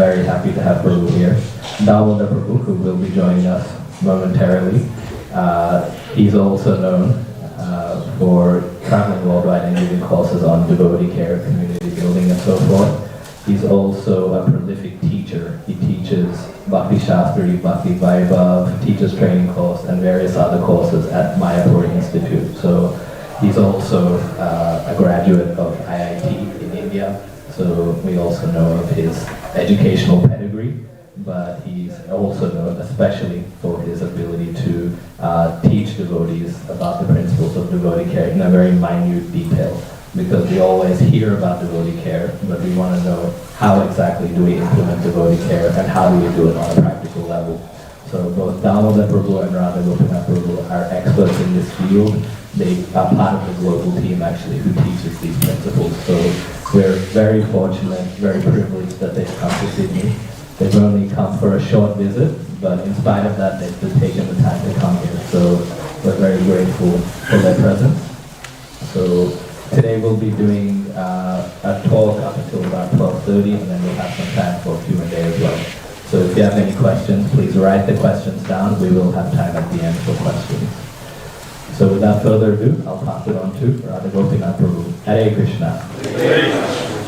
very happy to have Prabhu here. Damodar Prabhu, who will be joining us momentarily. He's also known for traveling worldwide and giving courses on devotee care, community building, and so forth. He's also a prolific teacher. He teaches Bhakti Shastri, Bhakti Vaibhav, teaches training course, and various other courses at Mayapur Institute. So he's also a graduate of IIT in India. So we also know of his educational pedigree, but he's also known especially for his ability to teach devotees about the principles of devotee care in a very minute detail. Because we always hear about devotee care, but we want to know how exactly do we implement devotee care and how do we do it on a practical level. So both Damodar Prabhu and Radha Gopinath Prabhu are experts in this field. They are part of the global team actually who teaches these principles. So we're very fortunate, very privileged that they've come to Sydney. They've only come for a short visit, but in spite of that, they've still taken the time to come here. So we're very grateful for their presence. So today we'll be doing a talk up until about 12:30, and then we'll have some time for Q&A as well. So if you have any questions, please write the questions down. We will have time at the end for questions. So without further ado, I'll pass it on to Radha Gopinath Prabhu. Hare Krishna. Hare Krishna.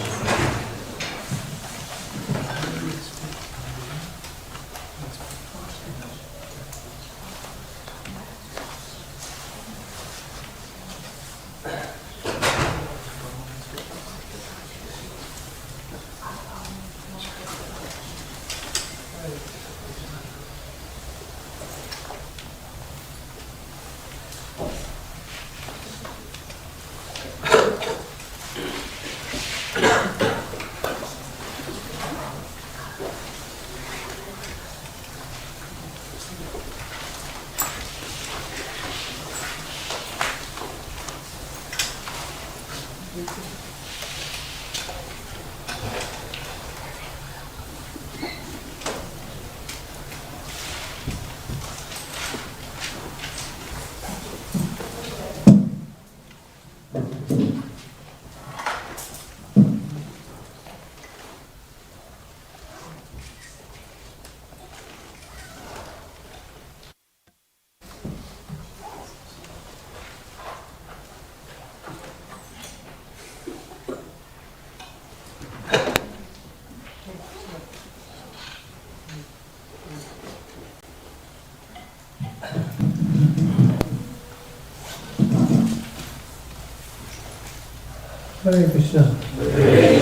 Hare Krishna. Hare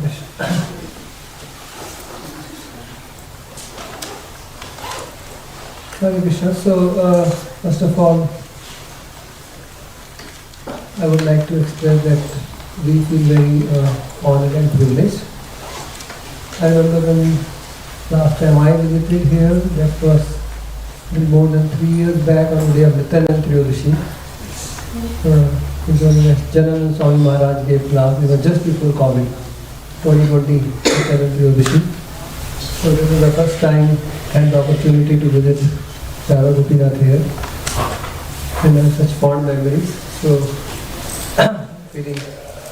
Krishna. Hare Krishna. So, first of all, I would like to express that we feel very honored and privileged. I remember when last time I visited here, that was more than 3 years back on the day of Nityanand Triyodashi. It was when Jananand Swami Maharaj gave class. It was just before COVID, 2020, Nityanand Triyodashi. So this was the first time I had the opportunity to visit Radha Gopinath here. And I have such fond memories. So feeling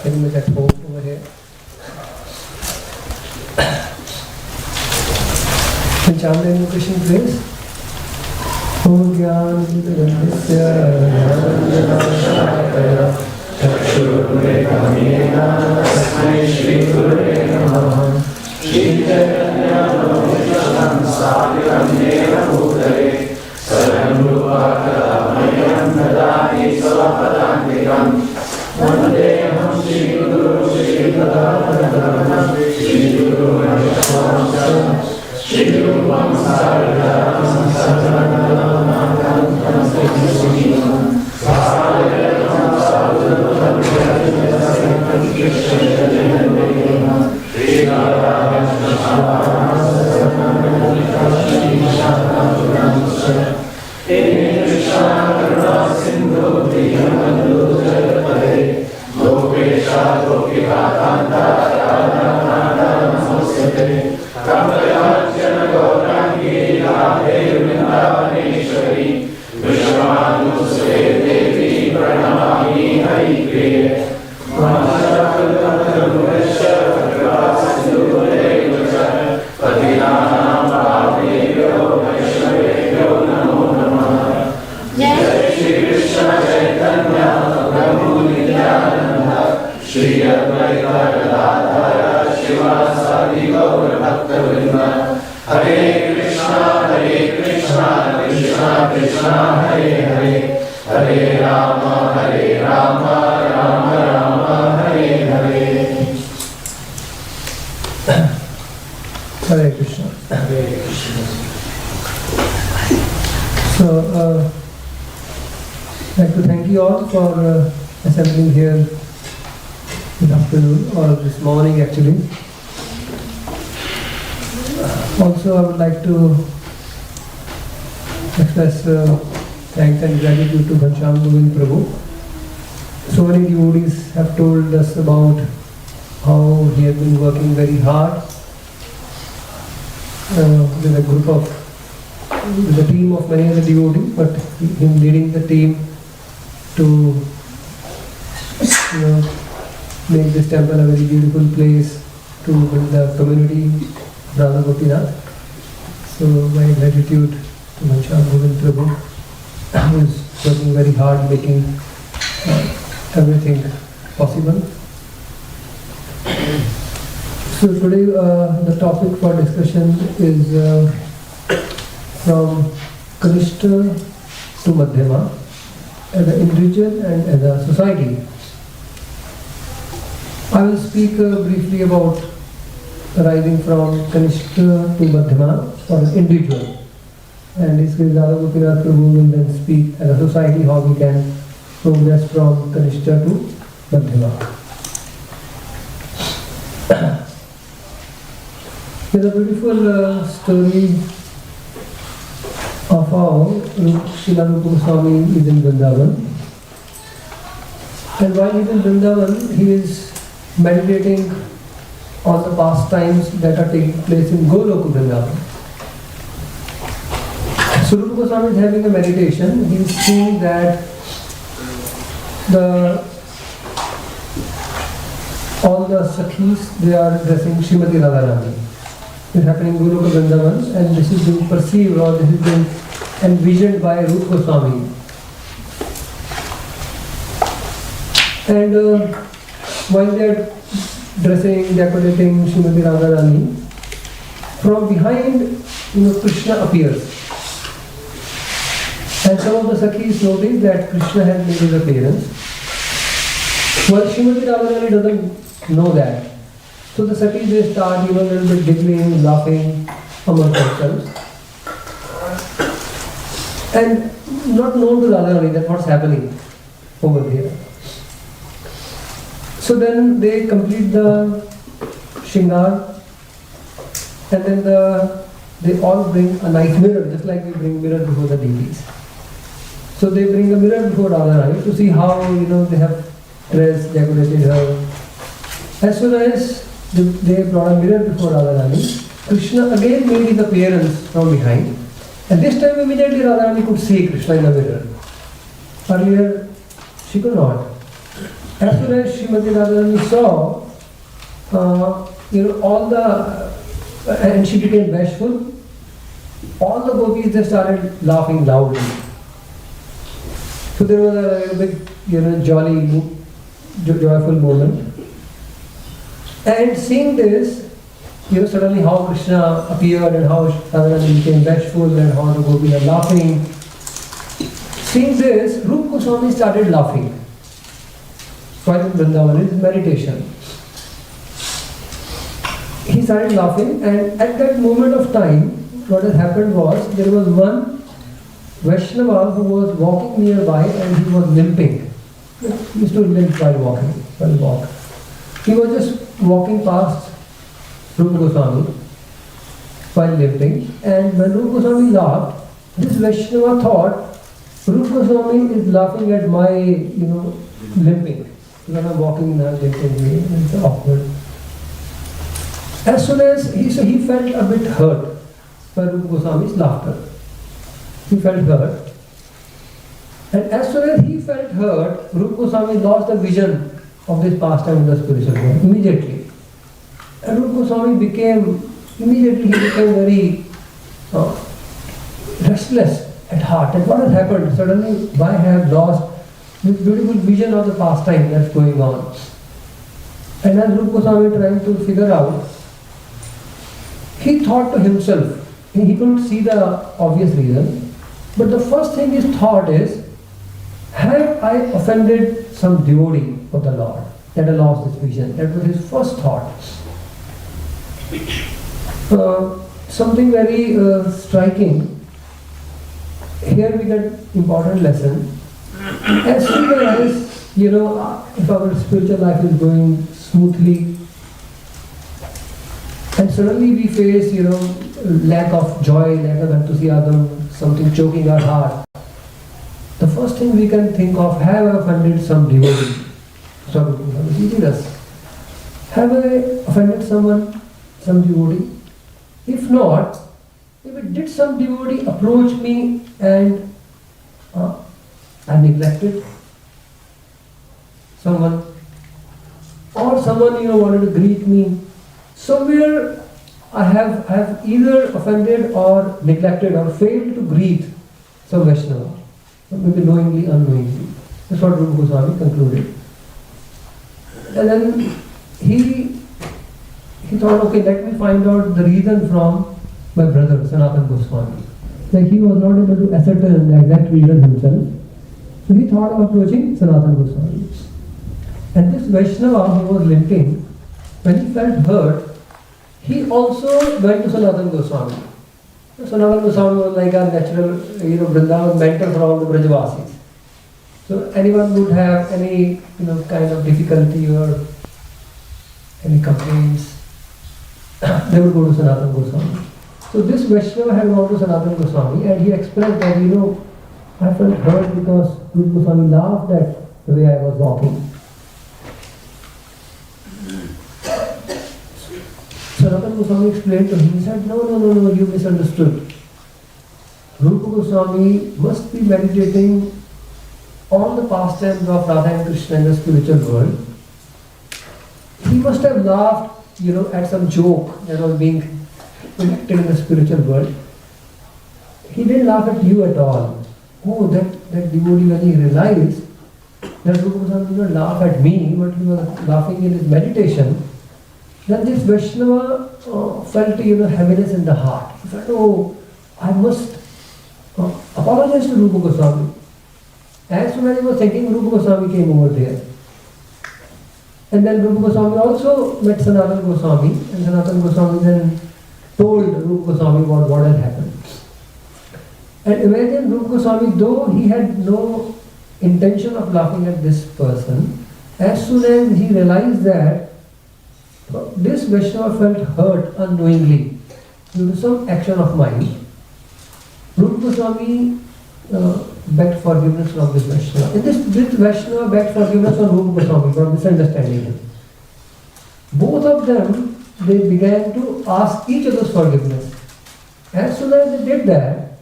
very much at home over here. Can chant the invocation, please? Om Gyan Vidyanasya Jnananjana Chakshurmekhamena Tasmai Shri Gurave Namaha Shri Chaitanya Manisham Saviram Nena Bhutale Saram Rupakamayam Nadani Svapadantikam Vandeham Shri Guru Shri Padapadam Shri Guru Namaskar Shri Rupam Saradam Satanam Kanam Saradam Saradam Shri Radha Krishna Sindhu Diyamadu Jayapade Gopesha Gopikatanta Radha Namaste Kamlayajana Gaurangi Radhe Vrindavaneshwari Vishwanusre Devi Pranamami Haripriye Manashakalatamvesha Kripasindhu Devacha Sadi Gaur Bhakta Vrinda. Hare Krishna, Krishna Krishna, Hare Hare, Hare Rama, Rama Rama, Hare Hare. Hare Krishna. Hare Krishna. So, I'd like to thank you all for assembling here this afternoon, or this morning actually. Also, I would like to express thanks and gratitude to Ghanshyam Govind Prabhu. So many devotees have told us about how he has been working very hard with a group of, with a team of many other devotees, but him leading the team to make this temple a very beautiful place to build the community of Radha Gopinath. So my gratitude to Ghanshyam Govind Prabhu, who is working very hard making everything possible. So today the topic for discussion is from Kanishtha to Madhyama, as an individual and as a society. I will speak briefly about rising from Kanishtha to Madhyama for an individual, and this is Radha Gopinath Prabhu will then speak as a society how we can progress from Kanishtha to Madhyama. There's a beautiful story of how Srila Rupa Goswami is in Vrindavan. And while he is in Vrindavan, he is meditating on the pastimes that are taking place in Goloka Vrindavan. So Rupa Goswami is having a meditation. He is seeing that all the Sakhis, they are dressing Srimati Radharani. It's happening in Goloka Vrindavan, and this is being perceived, or this is being envisioned by Rupa Goswami. And while they are dressing, decorating Srimati Radharani, from behind, Krishna appears. And some of the Sakhis notice that Krishna has made his appearance. Well, Srimati Radharani doesn't know that. So the Sakhis, they start, a little bit giggling, laughing among themselves. And not known to Radharani that what's happening over here. So then they complete the Shingar, and then they all bring a nice mirror, just like we bring mirror before the deities. So they bring a mirror before Radharani to see how, they have dressed, decorated her. As soon as they brought a mirror before Radharani, Krishna again made his appearance from behind. And this time immediately Radharani could see Krishna in the mirror. Earlier, she could not. As soon as Srimati Radharani saw, and she became bashful, all the gopis, they started laughing loudly. So there was a big, jolly, joyful moment. And seeing this, suddenly how Krishna appeared and how Radharani became bashful and how the gopis are laughing. Seeing this, Rupa Goswami started laughing. While in Vrindavan, is meditation. He started laughing, and at that moment of time, what had happened was, there was one Vaishnava who was walking nearby and he was limping. He used to limp while walking. He was just walking past Rupa Goswami while limping, and when Rupa Goswami laughed, this Vaishnava thought Rupa Goswami is laughing at my, limping. When I'm walking in a limping way, it's awkward. As soon as he felt a bit hurt by Rupa Goswami's laughter. He felt hurt. And as soon as he felt hurt, Rupa Goswami lost the vision of this pastime in the spiritual world immediately. And Rupa Goswami became very restless at heart. And what has happened? Suddenly, why I have lost this beautiful vision of the pastime that's going on? And as Rupa Goswami trying to figure out, he thought to himself, he couldn't see the obvious reason, but the first thing his thought is, have I offended some devotee of the Lord that I lost this vision? That was his first thought. Something very striking. Here we get important lesson. As soon as, if our spiritual life is going smoothly, and suddenly we face, lack of joy, lack of enthusiasm, something choking our heart, the first thing we can think of, have I offended some devotee? Have I offended someone, some devotee? If not, if did some devotee approach me and I neglected someone, or someone wanted to greet me, somewhere I have either offended or neglected or failed to greet some Vaishnava, maybe knowingly, unknowingly. That's what Rupa Goswami concluded. And then he thought, okay, let me find out the reason from my brother, Sanatana Goswami. Like he was not able to ascertain the exact reason himself. So he thought of approaching Sanatana Goswami. And this Vaishnava who was limping, when he felt hurt, he also went to Sanatana Goswami. Sanatana Goswami was like a natural, Vrindavan mentor for all the Brajavasis. So anyone would have any, kind of difficulty or any complaints, they would go to Sanatana Goswami. So this Vaishnava had gone to Sanatana Goswami and he expressed that, I felt hurt because Rupa Goswami laughed at the way I was walking. Sanatana Goswami explained to him, he said, no, you misunderstood. Rupa Goswami must be meditating on the pastimes of Radha and Krishna in the spiritual world. He must have laughed, at some joke that was being enacted in the spiritual world. He didn't laugh at you at all. Oh, that devotee, when he realized that Rupa Goswami did not laugh at me, but he was laughing in his meditation, then this Vaishnava felt, heaviness in the heart. He felt, oh, I must apologize to Rupa Goswami. As soon as he was thinking, Rupa Goswami came over there. And then Rupa Goswami also met Sanatana Goswami, and Sanatana Goswami then told Rupa Goswami about what had happened. And imagine Rupa Goswami, though he had no intention of laughing at this person, as soon as he realized that this Vaishnava felt hurt unknowingly due to some action of mine, Rupa Goswami begged forgiveness from this Vaishnava. And this Vaishnava begged forgiveness from Rupa Goswami for misunderstanding him. Both of them, they began to ask each other's forgiveness. As soon as they did that,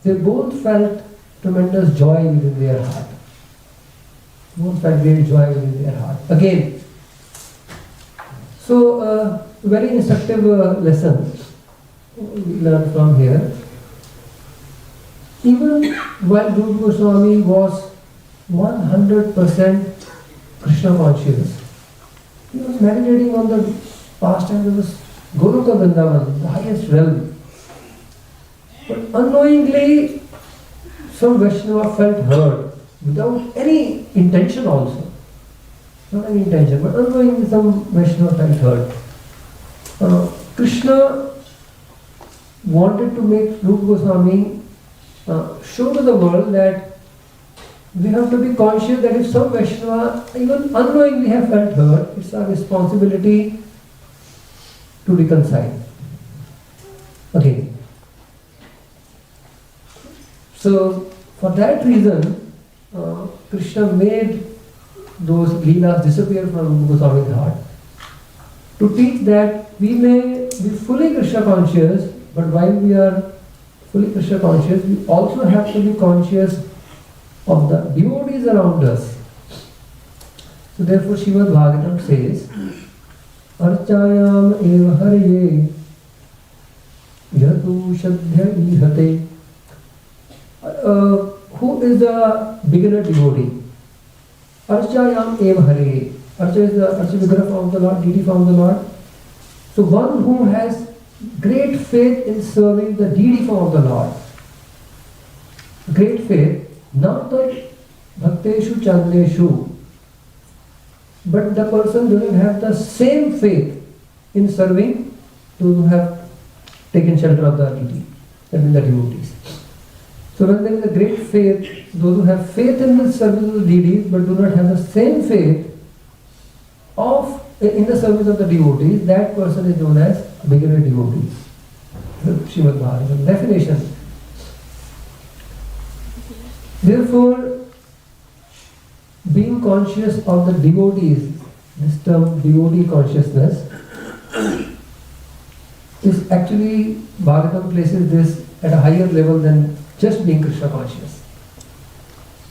they both felt tremendous joy within their heart. Both felt great joy within their heart. Again, so very instructive lesson we learn from here. Even while Rupa Goswami was 100% Krishna conscious, he was meditating on the pastimes of this Goloka Vrindavan, the highest realm. But unknowingly, some Vaishnava felt hurt without any intention also. Not any intention, but unknowingly some Vaishnava felt hurt. Krishna wanted to make Rupa Goswami show to the world that we have to be conscious that if some Vaishnava even unknowingly have felt hurt, it's our responsibility to reconcile. Okay. So for that reason, Krishna made those leelas disappear from Rupa Goswami's heart to teach that we may be fully Krishna conscious, but while we are fully Krishna conscious, we also have to be conscious of the devotees around us. So therefore Srimad Bhagavatam says, Archayam eva harye yatu shadhya ihate. Who is the beginner devotee? Archayam eva harye. Archa is the Archa Vigraha form of the Lord, deity form of the Lord. So one who has great faith in serving the deity form of the Lord. Great faith, not the bhakteshu chandeshu, but the person doesn't have the same faith in serving those who have taken shelter of the deity, that means the devotees. So when there is a great faith, those who have faith in the service of the deities but do not have the same faith in the service of the devotees, that person is known as beginner devotee. Srimad Bhagavatam definition. Therefore, being conscious of the devotees, this term devotee consciousness, is actually, Bhagavatam places this at a higher level than just being Krishna conscious.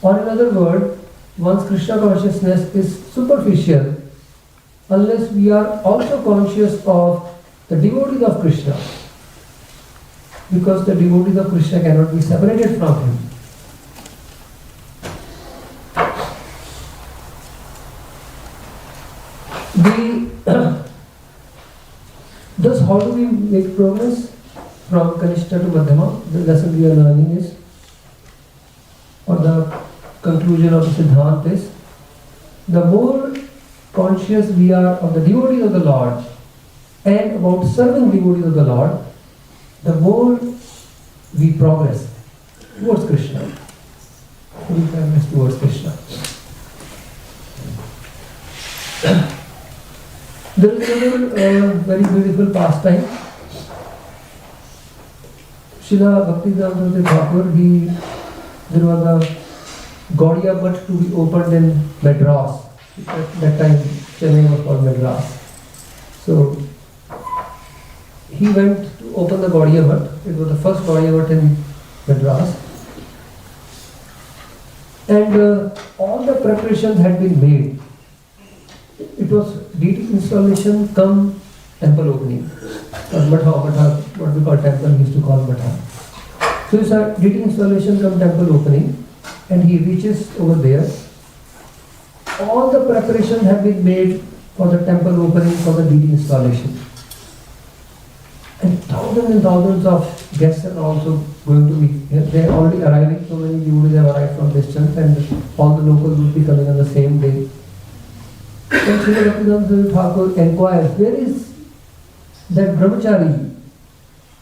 Or in other words, one's Krishna consciousness is superficial unless we are also conscious of the devotees of Krishna, because the devotees of Krishna cannot be separated from him. Thus, how do we make progress from Kanishtha to Madhyama? The lesson we are learning is, or the conclusion of the Siddhant is, the more conscious we are of the devotees of the Lord and about serving devotees of the Lord, the more we progress towards Krishna. We progress towards Krishna. There is another very beautiful pastime. Srila Bhaktivedanta Thakur, there was a Gaudiya Mutt to be opened in Madras. At that time, Chennai was called Madras. So, he went to open the Gaudiya Mutt. It was the first Gaudiya Mutt in Madras. And all the preparations had been made. It was deity installation come temple opening. Matha, what we call temple, he used to call Matha. So it's a deity installation come temple opening, and he reaches over there. All the preparations have been made for the temple opening, for the deity installation. And thousands of guests are also going to be here. They are already arriving, so many devotees have arrived from distance, and all the locals will be coming on the same day. And Srila Bhaktivedanta Thakur inquires, where is that brahmachari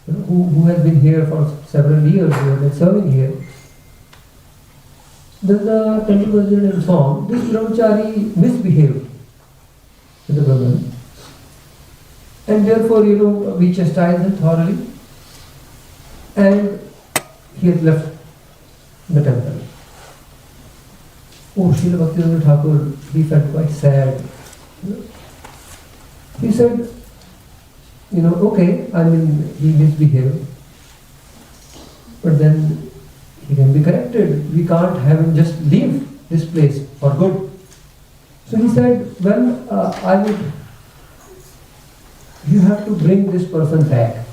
who has been here for several years, who has been serving here? Then the temple president informed, this brahmachari misbehaved with the Brahman, and therefore, we chastised him thoroughly, and he has left the temple. Oh, Srila Bhaktivedanta Thakur, he felt quite sad. He said, okay, he misbehaved, but then he can be corrected. We can't have him just leave this place for good. So he said, you have to bring this person back.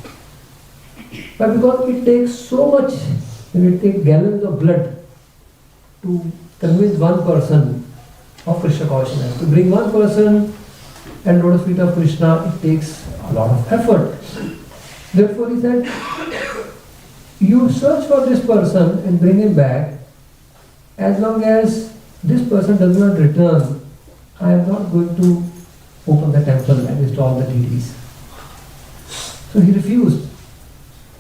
But because it takes so much, it takes gallons of blood to convince one person of Krishna consciousness. To bring one person and lotus feet of Krishna, it takes a lot of effort. Therefore he said, you search for this person and bring him back. As long as this person does not return, I am not going to open the temple and install the deities. So he refused.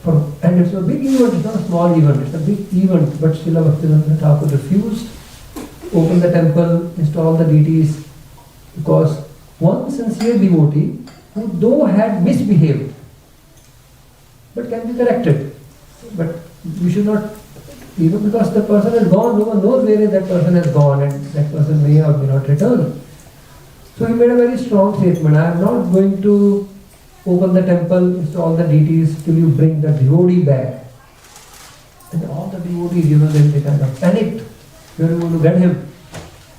And it's a big event, it's not a small event, it's a big event. But Srila Bhaktivedanta Thakur refused to open the temple, install the deities, because one sincere devotee who though had misbehaved, but can be corrected. But we should not, because the person has gone, no one knows where that person has gone, and that person may or may not return. So he made a very strong statement, I am not going to open the temple, install the deities till you bring the devotee back. And all the devotees, they kind of panicked. We are going to get him.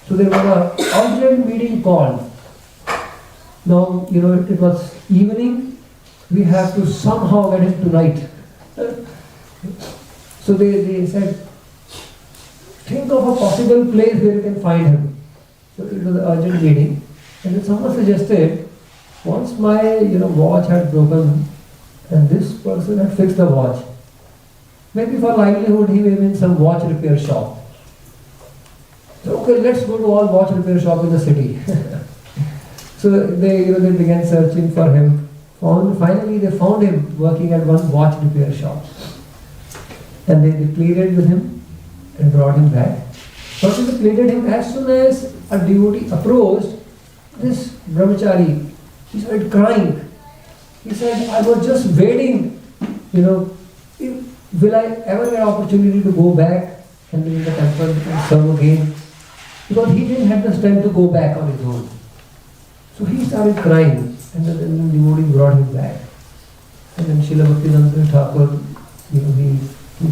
So there was an urgent meeting called. Now, it was evening, we have to somehow get him tonight. So they said, think of a possible place where you can find him. So it was an urgent meeting. And then someone suggested, once my watch had broken, And this person had fixed the watch. Maybe for livelihood he may be in some watch repair shop. So, okay, let's go to all watch repair shop in the city. So they began searching for him. Finally they found him working at one watch repair shop. And they pleaded with him and brought him back. But they pleaded him as soon as a devotee approached this brahmachari. He started crying. He said, I was just waiting, will I ever get an opportunity to go back and be in the temple and serve again? Because he didn't have the strength to go back on his own. So he started crying, and then the devotee brought him back. And then Srila Bhaktivedanta Thakur, he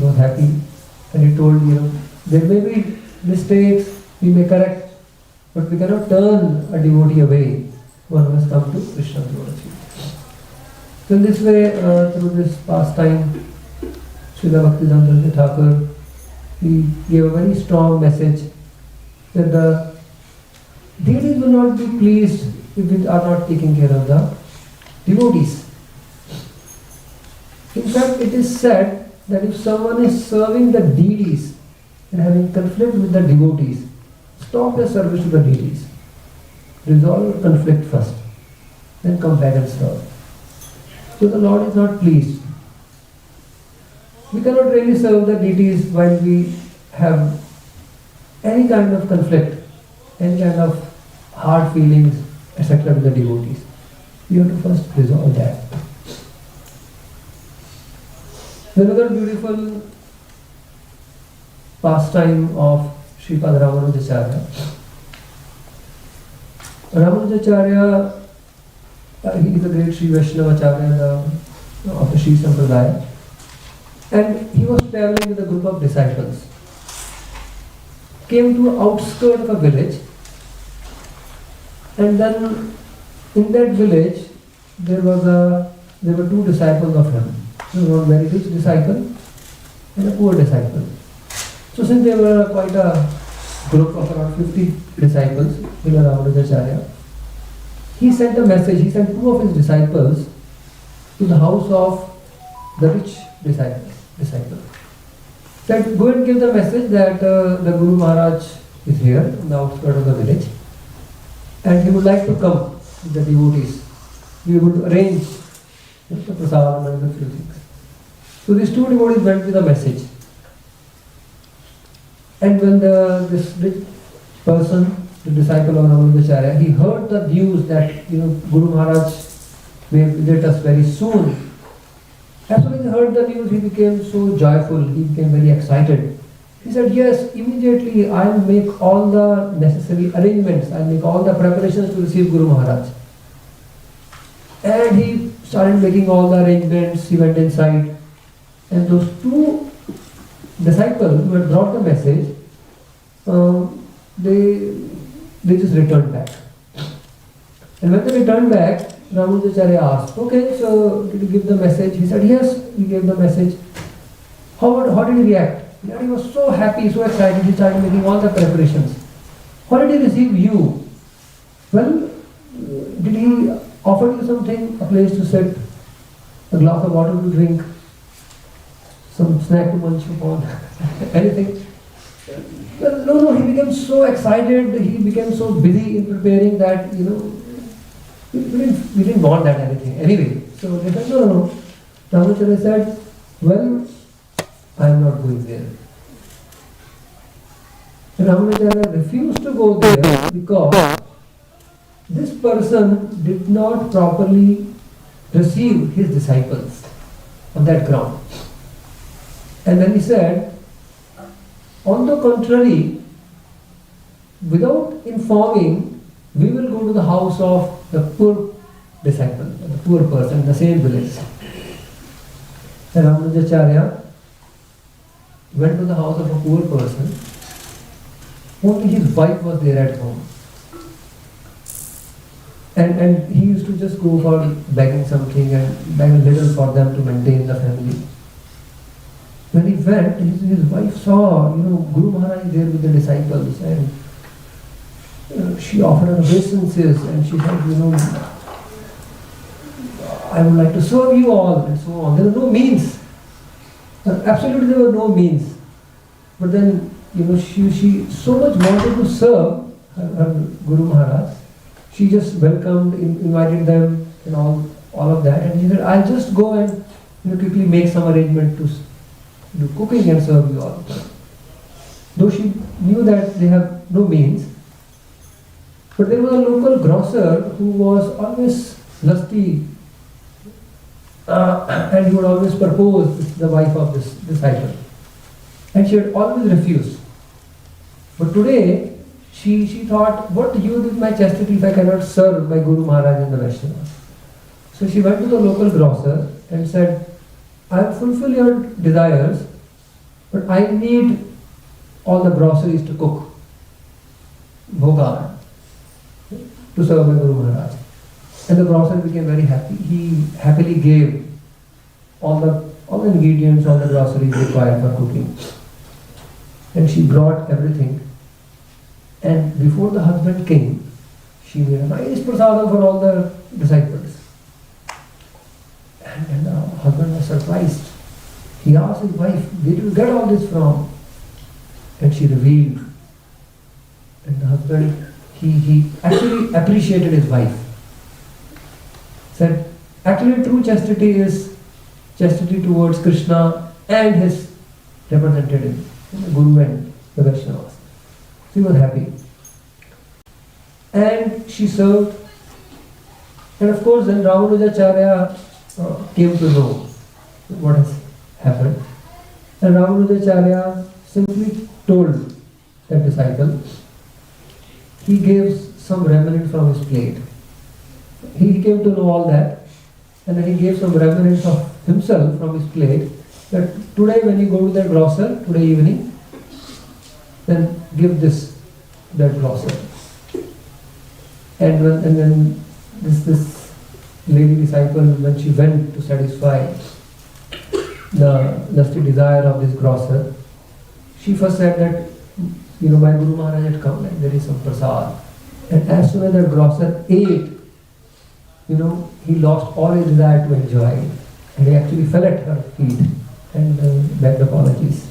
was happy, and he told, there may be mistakes, we may correct, but we cannot turn a devotee away. One must come to Krishna's devotee. So in this way, through this pastime, Srila Bhaktivedanta Thakur, he gave a very strong message that the deities will not be pleased if we are not taking care of the devotees. In fact, it is said that if someone is serving the deities and having conflict with the devotees, stop your service to the deities. Resolve your conflict first, then come back and serve. So the Lord is not pleased. We cannot really serve the deities while we have any kind of conflict, any kind of hard feelings, etc. with the devotees. We have to first resolve that. Another beautiful pastime of Sripad Ramanujacharya. Ramanujacharya, he is the great Sri Vaishnavacharya of the Sri Sampradaya. And he was traveling with a group of disciples. Came to an outskirt of a village, and then in that village there were two disciples of him. There was one very rich disciple and a poor disciple. So since there were quite a group of around 50 disciples, Ramanujacharya, he sent a message. He sent two of his disciples to the house of the rich disciple. Said, go and give the message that the Guru Maharaj is here on the outskirts of the village, and he would like to come with the devotees. We would arrange the prasadam and the few things. So these two devotees went with the message. And when this rich person, the disciple of Ramanujacharya, he heard the news that Guru Maharaj may visit us very soon. As soon as he heard the news, he became so joyful, he became very excited. He said, yes, immediately I'll make all the necessary arrangements, I'll make all the preparations to receive Guru Maharaj. And he started making all the arrangements, he went inside. And those two disciples who had brought the message, they just returned back. And when they returned back, Ramanujacharya asked, okay, so did you give the message? He said, yes, we gave the message. How did he react? He was so happy, so excited, he started making all the preparations. How did he receive you? Well, did he offer you something, a place to sit, a glass of water to drink, some snack to munch upon, anything? Well, no, he became so excited, he became so busy in preparing that, we didn't want that anything anyway. So they said, no. Ramanujacharya said, well, I am not going there. And Ramanujacharya refused to go there because this person did not properly receive his disciples on that ground. And then he said, on the contrary, without informing, we will go to the house of the poor disciple, the poor person in the same village. And Ramanujacharya went to the house of a poor person. Only his wife was there at home. And he used to just go for begging something and beg a little for them to maintain the family. When he went, his wife saw, Guru Maharaj there with the disciples, and she offered her obeisances, and she said, I would like to serve you all, and so on. There were no means. Absolutely, there were no means. But then, she so much wanted to serve her Guru Maharaj. She just welcomed, invited them, and all of that. And she said, I'll just go and quickly make some arrangement to do cooking and serve you all. Though she knew that they have no means. But there was a local grocer who was always lusty, and he would always propose with the wife of this disciple. And she had always refused. But today, she thought, what use is my chastity if I cannot serve my Guru Maharaj and the Vaishnavas? So she went to the local grocer and said, I will fulfill your desires, but I need all the groceries to cook, bhoga, to serve my Guru Maharaj. And the grocer became very happy. He happily gave all the ingredients, all the groceries required for cooking. And she brought everything. And before the husband came, she made a nice prasadam for all the disciples. And the husband was surprised. He asked his wife, where did you get all this from? And she revealed. And the husband, he actually appreciated his wife. Said, actually true chastity is chastity towards Krishna and his representative, the Guru and the Vaishnavas. She was happy. And she served. And of course then Ramanujacharya came to know what has happened. And Ramanujacharya simply told that disciple, he gave some remnant from his plate. He came to know all that, and then he gave some remnants of himself from his plate, that today when you go to that grocer, today evening, then give that grocer. And then this lady disciple, when she went to satisfy the lusty desire of this grocer, she first said that, my Guru Maharaj had come and there is some prasad. And as soon as the grocer ate, he lost all his desire to enjoy. And he actually fell at her feet and begged apologies.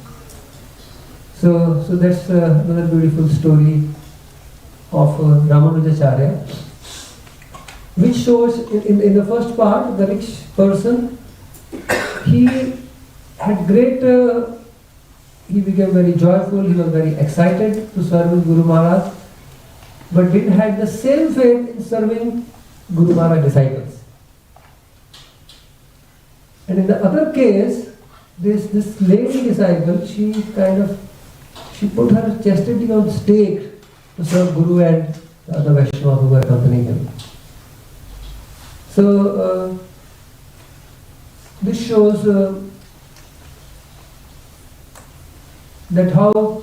So that's another beautiful story of Ramanujacharya, which shows in the first part, the rich person, he had great, he became very joyful, he was very excited to serve with Guru Maharaj, but didn't have the same faith in serving Guru Maharaj disciples. And in the other case, this lady disciple, she put her chastity on stake to serve Guru and the other Vaishnavas who were accompanying him. So this shows that how,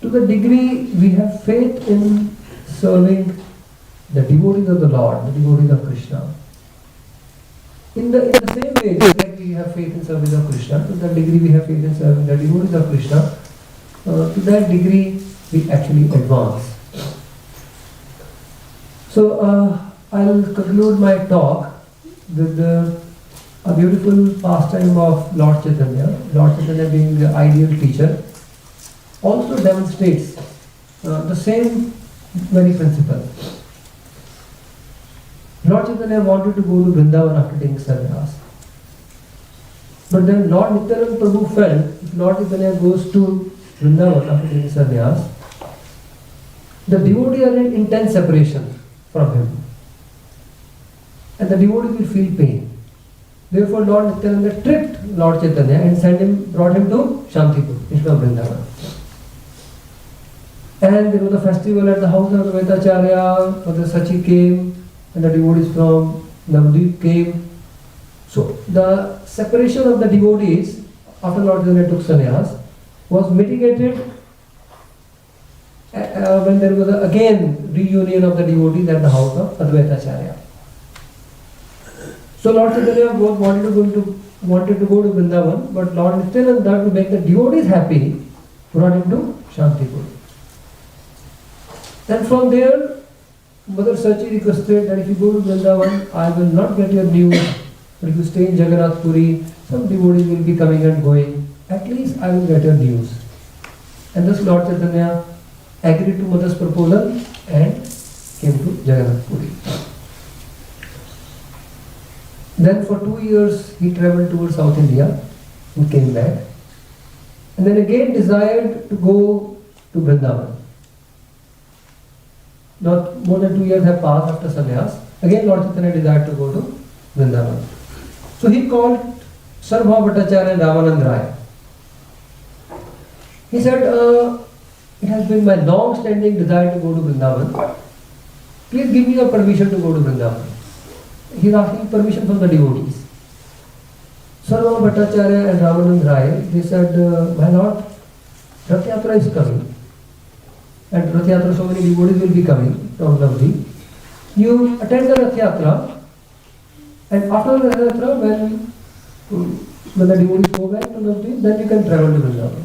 to the degree we have faith in serving the devotees of the Lord, the devotees of Krishna. In the same way, just like we have faith in service of Krishna, to that degree we have faith in serving the devotees of Krishna, to that degree we actually advance. So I'll conclude my talk with a beautiful pastime of Lord Chaitanya. Lord Chaitanya, being the ideal teacher, also demonstrates the same very principle. Lord Chaitanya wanted to go to Vrindavan after taking sannyas. But then Lord Nityananda Prabhu felt, if Lord Chaitanya goes to Vrindavan after taking sannyas, the devotees are in intense separation from him. And the devotee will feel pain. Therefore Lord Nityananda tricked Lord Chaitanya and brought him to Shantipur, instead of Vrindavan. And there was a festival at the house of Vaitacharya, Father Sachi came, and the devotees from Navadvip came. So the separation of the devotees after Lord Chaitanya took sannyas was mitigated when there was again reunion of the devotees at the house of Advaitacharya. So Lord Chaitanya wanted to go to Vrindavan, but Lord Nityananda, to make the devotees happy, brought him to Shantipur. And from there, Mother Sachi requested that if you go to Vrindavan, I will not get your news. But if you stay in Jagannath Puri, some devotees will be coming and going. At least I will get your news. And thus Lord Chaitanya agreed to Mother's proposal and came to Jagannath Puri. Then for 2 years he travelled towards South India and came back. And then again desired to go to Vrindavan. Not more than 2 years have passed after sannyas. Again Lord Chaitanya desired to go to Vrindavan. So he called Sarvabha Bhattacharya and Ramanand Rai. He said, it has been my long-standing desire to go to Vrindavan. Please give me your permission to go to Vrindavan. He is asking permission from the devotees. Sarvabha Bhattacharya and Ramanand Rai, they said, my lord, Rath Yatra is coming. And Rath Yatra, so many devotees will be coming from Navadvip. You attend the Rath Yatra, and after the Rath Yatra, when the devotees go back to Navadvip, then you can travel to Vrindavan.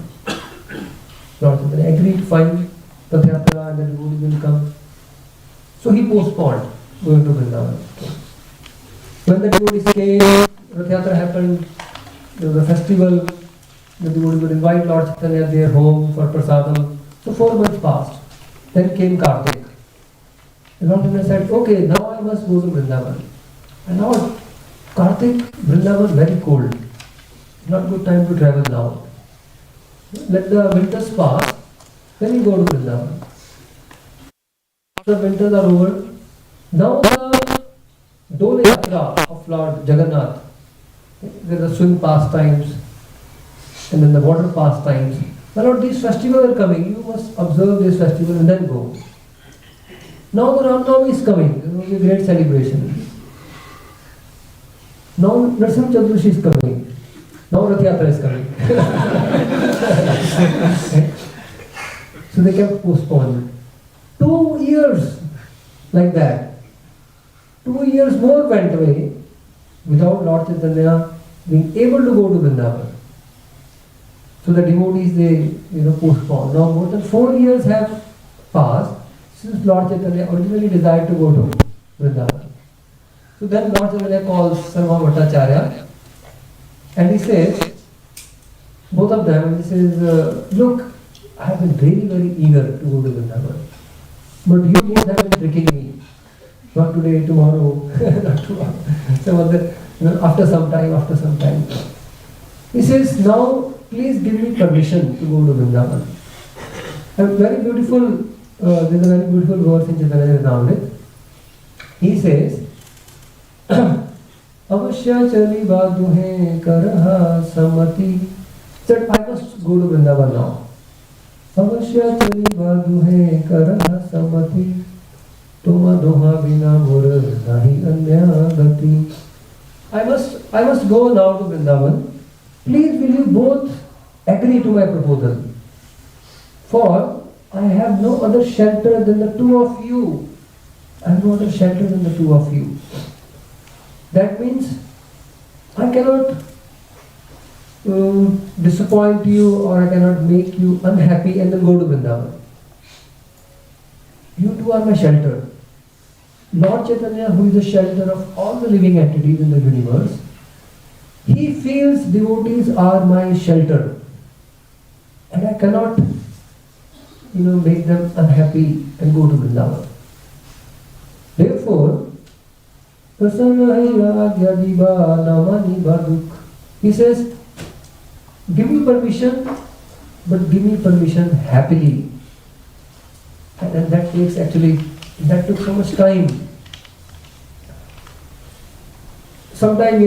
Lord Chaitanya agreed, fine, Rath Yatra and the devotees will come. So he postponed going to Vrindavan. When the devotees came, Rath Yatra happened, there was a festival, the devotees would invite Lord Chaitanya at their home for prasadam. So 4 months passed. Then came Kartik. And Lord Chaitanya said, okay, now I must go to Vrindavan. And now Kartik, Vrindavan very cold. Not good time to travel now. Let the winters pass, then you go to Vrindavan. The winters are over. Now the Dole Yatra of Lord Jagannath. There are the swing pastimes and then the water pastimes. Now Lord, these festivals are coming. You must observe this festival and then go. Now the Ram Navami is coming. There will be a great celebration. Now Narsimha Chaturdashi is coming. Now Rath Yatra is coming. So they kept postponing. 2 years like that. 2 years more went away without Lord Chaitanya being able to go to Vrindavan. So the devotees, they postponed. Now more than 4 years have passed since Lord Chaitanya originally desired to go to Vrindavan. So then Lord Chaitanya calls Sarvabha Bhattacharya and he says, both of them, he says, look, I have been very, very eager to go to Vrindavan. But you both have been tricking me. Not today, tomorrow, not tomorrow. Some other, after some time. He says, now please give me permission to go to Vrindavan. And very beautiful, there's a very beautiful verse in Chaitanya Charitamrita. He says, Avashya chali baduhe karaha samati. Said, I must go to Vrindavan now. Avashya chali baduhe karaha samati. Tuma doha bina mur nahi anya gati. I must go now to Vrindavan. Please will you both agree to my proposal? For I have no other shelter than the two of you. I have no other shelter than the two of you. That means I cannot disappoint you or I cannot make you unhappy and then go to Vrindavan. You two are my shelter. Lord Chaitanya, who is the shelter of all the living entities in the universe, he feels devotees are my shelter. And I cannot, make them unhappy and go to Vrindavan. Therefore, he says, give me permission, but give me permission happily. And that took so much time. Sometimes,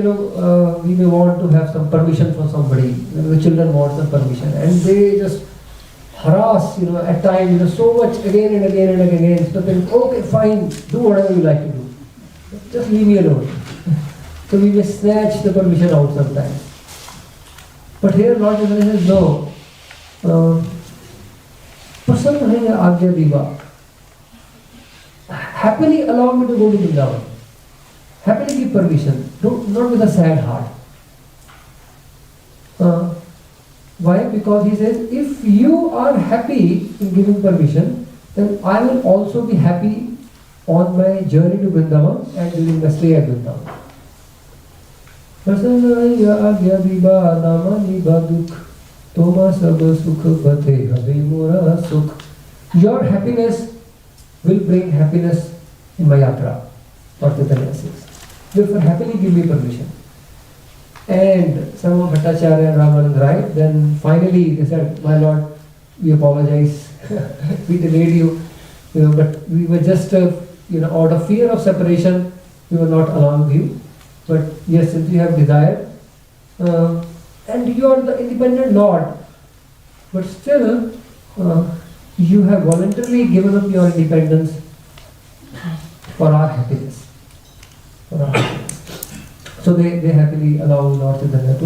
we may want to have some permission from somebody. The children want some permission and they just harass, at times, so much again and again and again. So then, okay, fine, do whatever you like to do. Just leave me alone. So we may snatch the permission out sometimes. But here Lord Chaitanya says, no. Prasanna hai agya diva. Happily allow me to go to Vrindavan. Happily give permission. Not with a sad heart. Why? Because he says, if you are happy in giving permission, then I will also be happy on my journey to Vrindavan and during the stay at Vrindavan. Prasanaya agya diba nama niba dukh toma sab sukh bate habe mora sukh. Your happiness will bring happiness in my yatra. Lord Chaitanya says. Therefore happily give me permission. And some of Bhattacharya and Ramanand right, then finally they said, my Lord, we apologize, we delayed you, but we were just, out of fear of separation, we were not along with you. But yes, since you have desired, and you are the independent Lord, but still, you have voluntarily given up your independence for our happiness. For our happiness. So they happily allow Lord Chaitanya to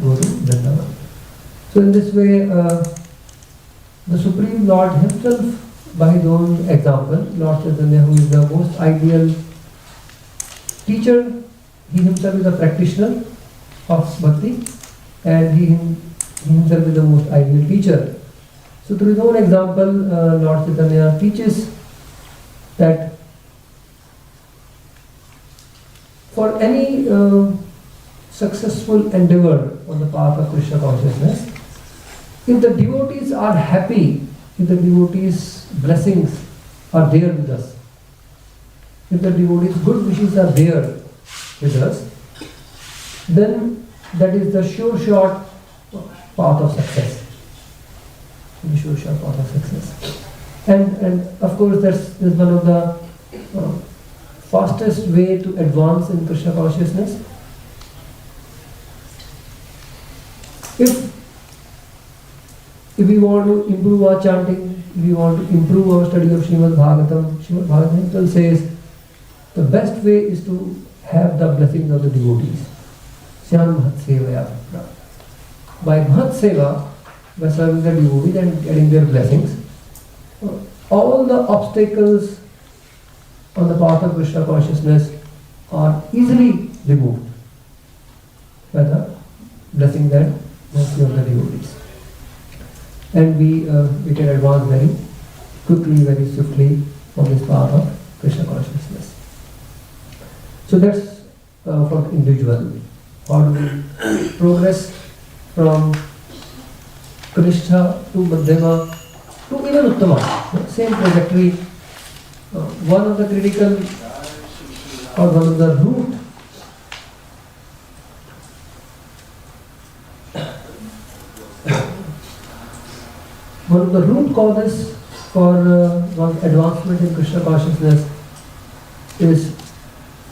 go to Vrindavan. So in this way, the Supreme Lord himself, by his own example, Lord Chaitanya, who is the most ideal teacher, he himself is a practitioner of bhakti, and he himself is the most ideal teacher. So through his own example, Lord Chaitanya teaches that for any successful endeavor on the path of Krishna consciousness, if the devotees are happy, if the devotees' blessings are there with us, if the devotees' good wishes are there with us, then that is the sure shot path of success. The sure shot path of success. And of course that's one of the fastest way to advance in Krishna consciousness. If we want to improve our chanting, if we want to improve our study of Srimad Bhagavatam himself says the best way is to have the blessings of the devotees. Syam Bhat Sevaya. By Bhat Seva, by serving the devotees and getting their blessings, all the obstacles on the path of Krishna consciousness are easily removed by the blessing and mercy of the devotees. And we can advance very quickly, very swiftly on this path of Krishna consciousness. So that's for individual. How do we progress from Kanishtha to Madhyama to even Uttma? Same trajectory. One of the critical or one of the root causes for one's advancement in Krishna consciousness is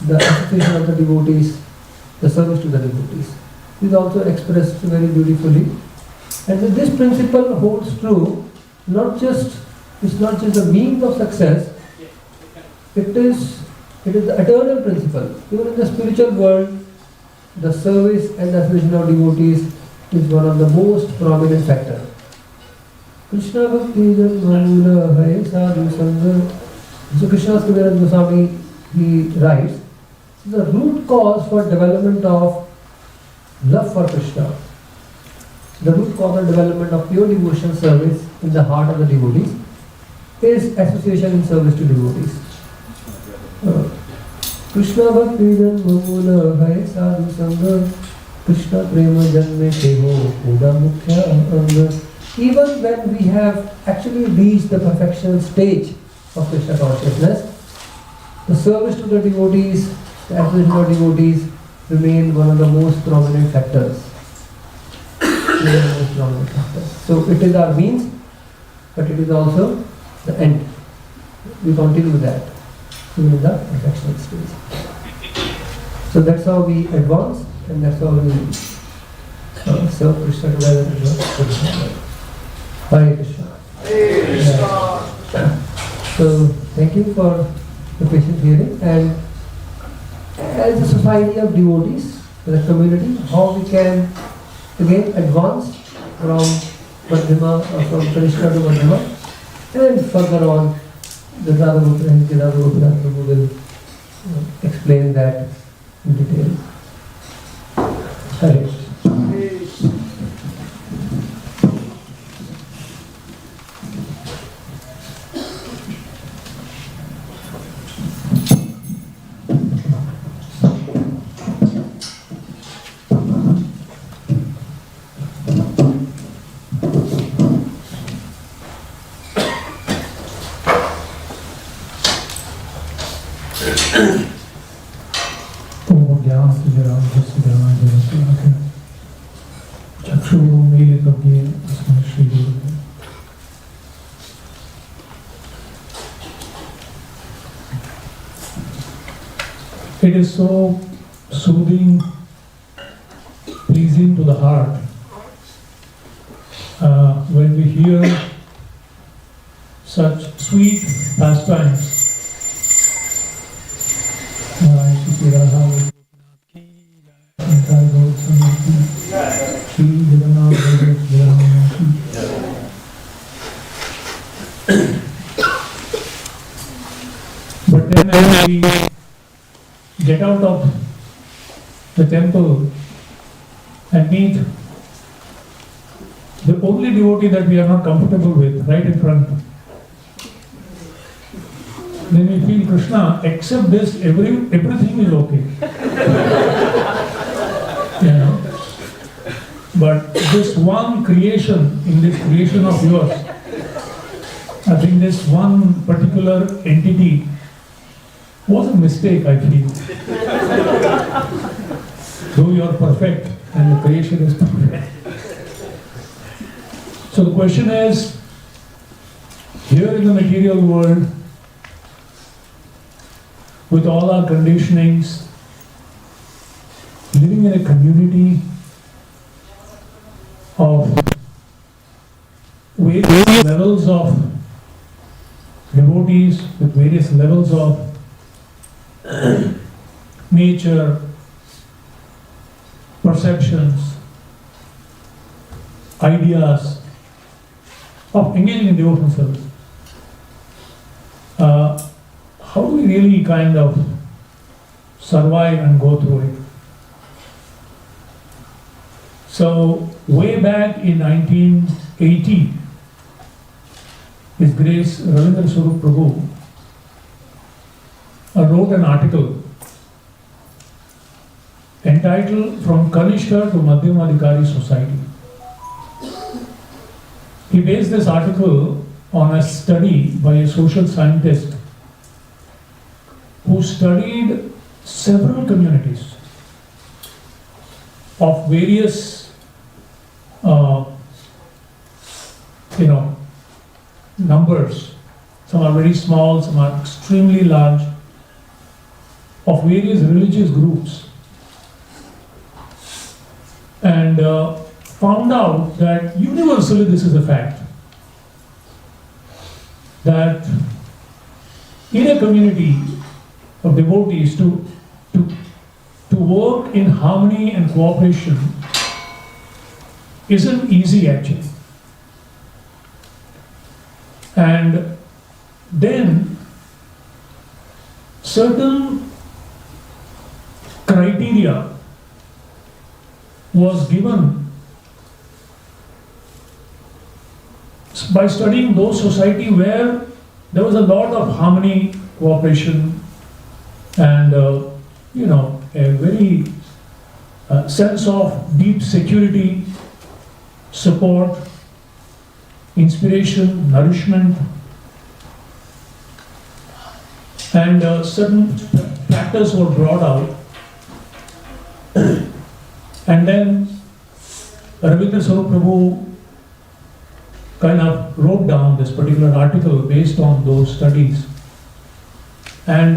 the association of the devotees, the service to the devotees. This is also expressed very beautifully. And this principle holds true, it's not just the means of success, it is the eternal principle. Even in the spiritual world, the service and the association of devotees is one of the most prominent factors. Krishna Bhakti Janmamula Hai Sadhu Sangha. So Krishna's Kaviraj Goswami, he writes, the root cause for development of love for Krishna, the root cause of development of pure devotional service in the heart of the devotees is association in service to devotees. Krishna Bhakti Janmamula Hai Sadhu Sangha Krishna Prema Janme Seho Uda Mukhya Anga. Even when we have actually reached the perfection stage of Krishna consciousness, the service to the devotees, the association of devotees remain one of the most prominent factors. So it is our means, but it is also the end. We continue that even in the perfection stage. So that's how we advance, and that's how we serve Krishna together with Hare Krishna. Hare Krishna. So thank you for the patient hearing. And as a society of devotees, as a community, how we can again advance from Madhyama, from Kanishtha to Madhyama, and further on the Radha Gopinath will explain that in detail. Hare Krishna. It is so soothing, pleasing to the heart when we hear such sweet pastimes. Shri Radha Gopinath ki jai, Shri Jagannath But then as we get out of the temple and meet the only devotee that we are not comfortable with right in front, then we feel Krishna, except this, everything is okay. You know? But this one creation, in this creation of yours, I think this one particular entity was a mistake, I feel. Though you are perfect and the creation is perfect. So the question is, here in the material world, with all our conditionings, living in a community of various levels of devotees, with various levels of nature, perceptions, ideas of engaging in devotional service. How do we really kind of survive and go through it? So, way back in 1980, His Grace Ravindra Swarup Prabhu wrote an article entitled From Kanishtha to Madhyamadhikari Society. He based this article on a study by a social scientist who studied several communities of various, numbers. Some are very small, some are extremely large, of various religious groups, and found out that universally this is a fact, that in a community of devotees to work in harmony and cooperation isn't easy actually. And then certain criteria was given by studying those society where there was a lot of harmony, cooperation, and a very sense of deep security, support, inspiration, nourishment, and certain factors were brought out. And then Ravindra Swarup Prabhu kind of wrote down this particular article based on those studies and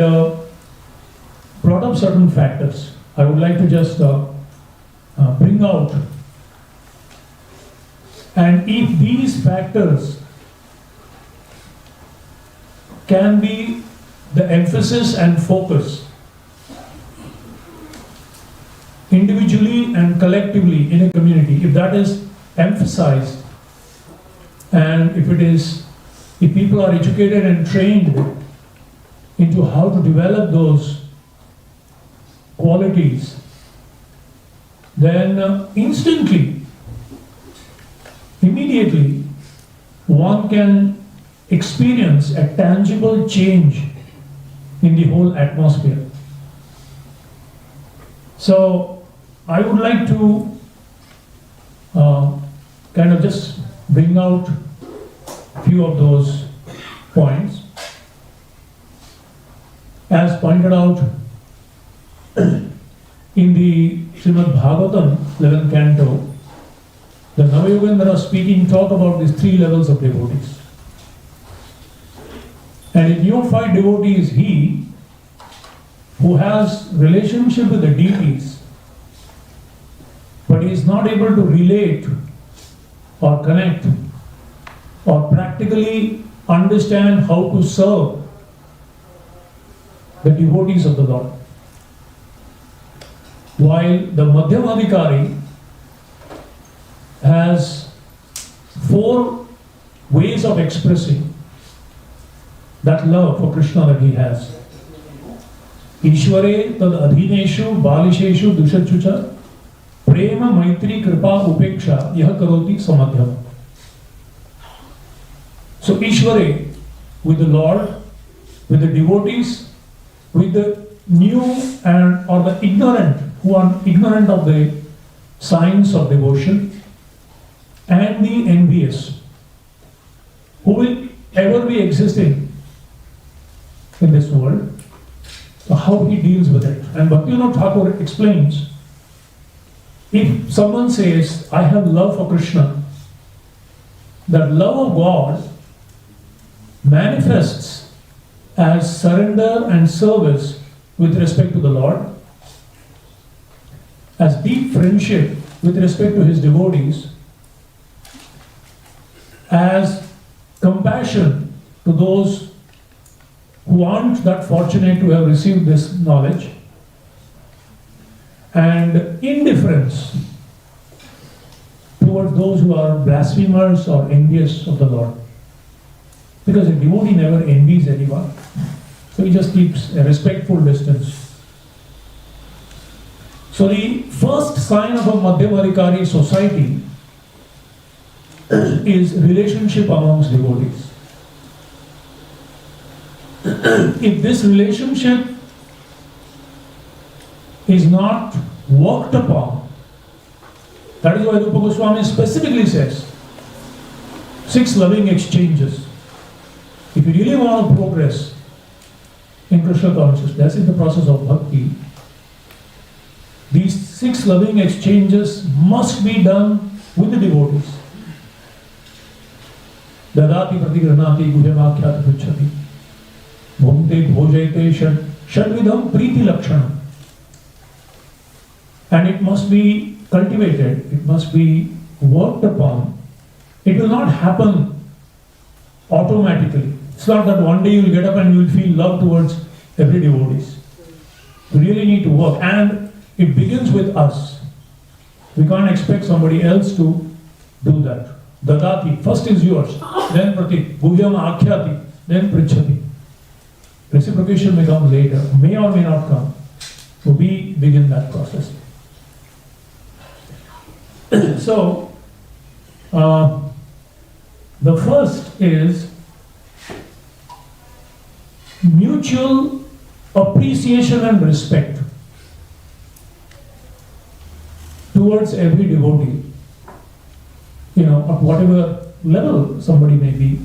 brought up certain factors. I would like to just bring out, and if these factors can be the emphasis and focus individually and collectively in a community, if that is emphasized, and if people are educated and trained into how to develop those qualities, then instantly, immediately, one can experience a tangible change in the whole atmosphere. So, I would like to kind of just bring out a few of those points. As pointed out in the Srimad Bhagavatam, 11th canto, the Navayogendra speaking talk about these 3 levels of devotees. And a neophyte devotee is he who has relationship with the deities, but he is not able to relate or connect or practically understand how to serve the devotees of the Lord. While the Madhyamadikari has 4 ways of expressing that love for Krishna that he has. Ishware tad adhineshu balisheshu dushachucha prema maitri kripa upeksha yah karoti samadhyam. So Ishware, with the Lord, with the devotees, with the new and or the ignorant, who are ignorant of the science of devotion, and the envious, who will ever be existing in this world. So how he deals with it. And Bhaktivinoda Thakur explains, if someone says, I have love for Krishna, that love of God manifests as surrender and service with respect to the Lord, as deep friendship with respect to his devotees, as compassion to those who aren't that fortunate to have received this knowledge, and indifference towards those who are blasphemers or envious of the Lord. Because a devotee never envies anyone, so he just keeps a respectful distance. So the first sign of a Madhyamadikari society is relationship amongst devotees. If this relationship is not worked upon, that is why Rupa Goswami specifically says 6 loving exchanges. If you really want to progress in Krishna consciousness, that's in the process of bhakti, these 6 loving exchanges must be done with the devotees. Dadati pratigranati guhyamakyat pruchati bhumte bhojayate shadvidam priti lakshanam. And it must be cultivated, it must be worked upon. It will not happen automatically. It's not that one day you will get up and you will feel love towards every devotee. You really need to work, and it begins with us. We can't expect somebody else to do that. Dadati, first is yours, then prati, guhyam akhyati, then prichati. Reciprocation may come later, may or may not come. So we begin that process. So, the first is mutual appreciation and respect towards every devotee, at whatever level somebody may be.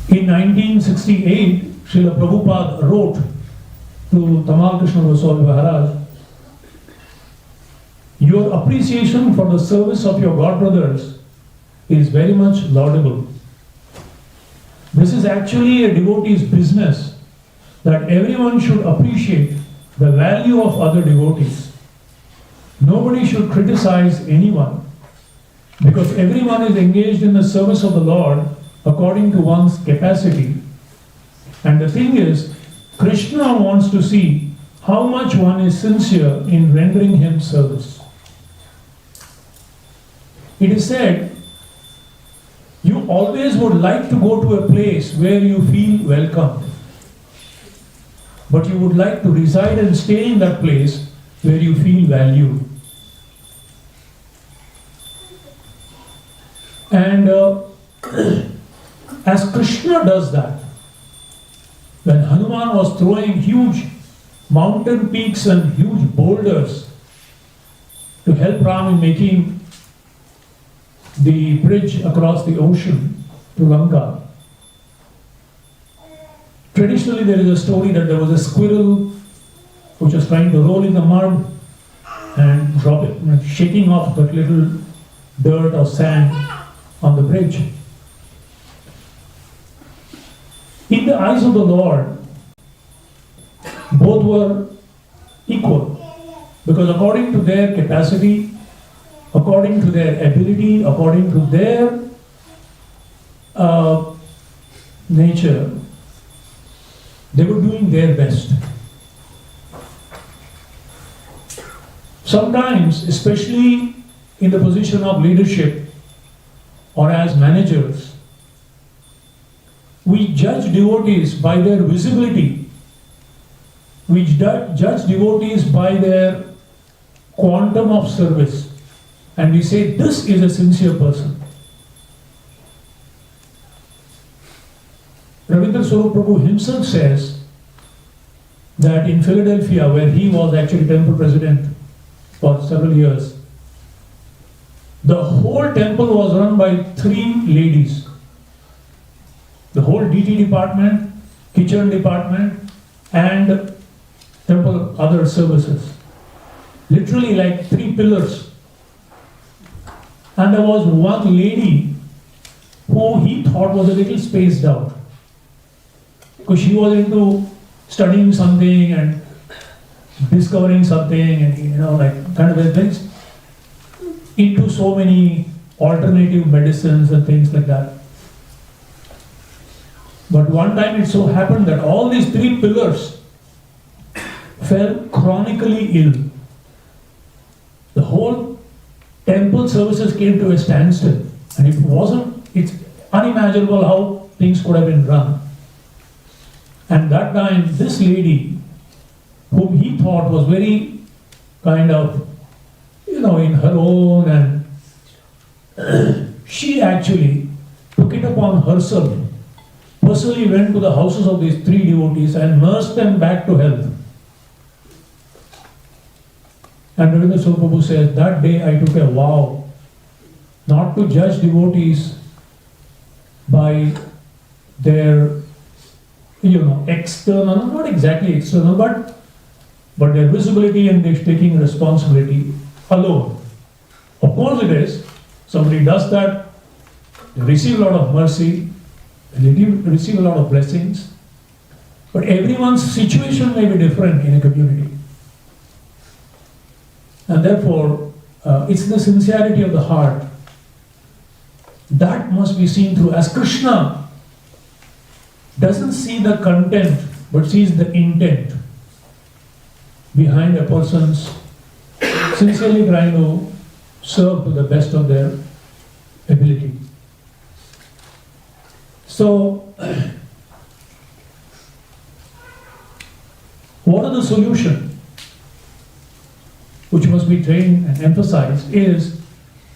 In 1968, Srila Prabhupada wrote to Tamal Krishna Goswami Maharaj, your appreciation for the service of your God brothers is very much laudable. This is actually a devotee's business, that everyone should appreciate the value of other devotees. Nobody should criticize anyone, because everyone is engaged in the service of the Lord according to one's capacity. And the thing is, Krishna wants to see how much one is sincere in rendering him service. It is said, you always would like to go to a place where you feel welcome, but you would like to reside and stay in that place where you feel valued. And as Krishna does that, when Hanuman was throwing huge mountain peaks and huge boulders to help Ram in making the bridge across the ocean to Lanka, traditionally there is a story that there was a squirrel which was trying to roll in the mud and drop it, shaking off that little dirt or sand on the bridge. In the eyes of the Lord, both were equal, because according to their capacity, according to their ability, according to their nature, they were doing their best. Sometimes, especially in the position of leadership or as managers, we judge devotees by their visibility. We judge devotees by their quantum of service. And we say, this is a sincere person. Ravindra Swarup Prabhu himself says that in Philadelphia, where he was actually temple president for several years, the whole temple was run by 3 ladies. The whole DT department, kitchen department, and temple other services. Literally like 3 pillars. And there was one lady who he thought was a little spaced out, because she was into studying something and discovering something, and like kind of things, into so many alternative medicines and things like that. But one time it so happened that all these 3 pillars fell chronically ill. The whole temple services came to a standstill, and it's unimaginable how things could have been run. And that time, this lady, whom he thought was very kind of, in her own, and she actually took it upon herself, personally went to the houses of these 3 devotees and nursed them back to health. And Ravindra Swarup Prabhu says, that day I took a vow not to judge devotees by their, external, not exactly external, but their visibility and their taking responsibility alone. Of course it is. Somebody does that, they receive a lot of mercy, they receive a lot of blessings, but everyone's situation may be different in a community. And therefore, it's the sincerity of the heart that must be seen through. As Krishna doesn't see the content, but sees the intent behind a person's sincerely trying to serve to the best of their ability. So, what are the solution? Which must be trained and emphasized is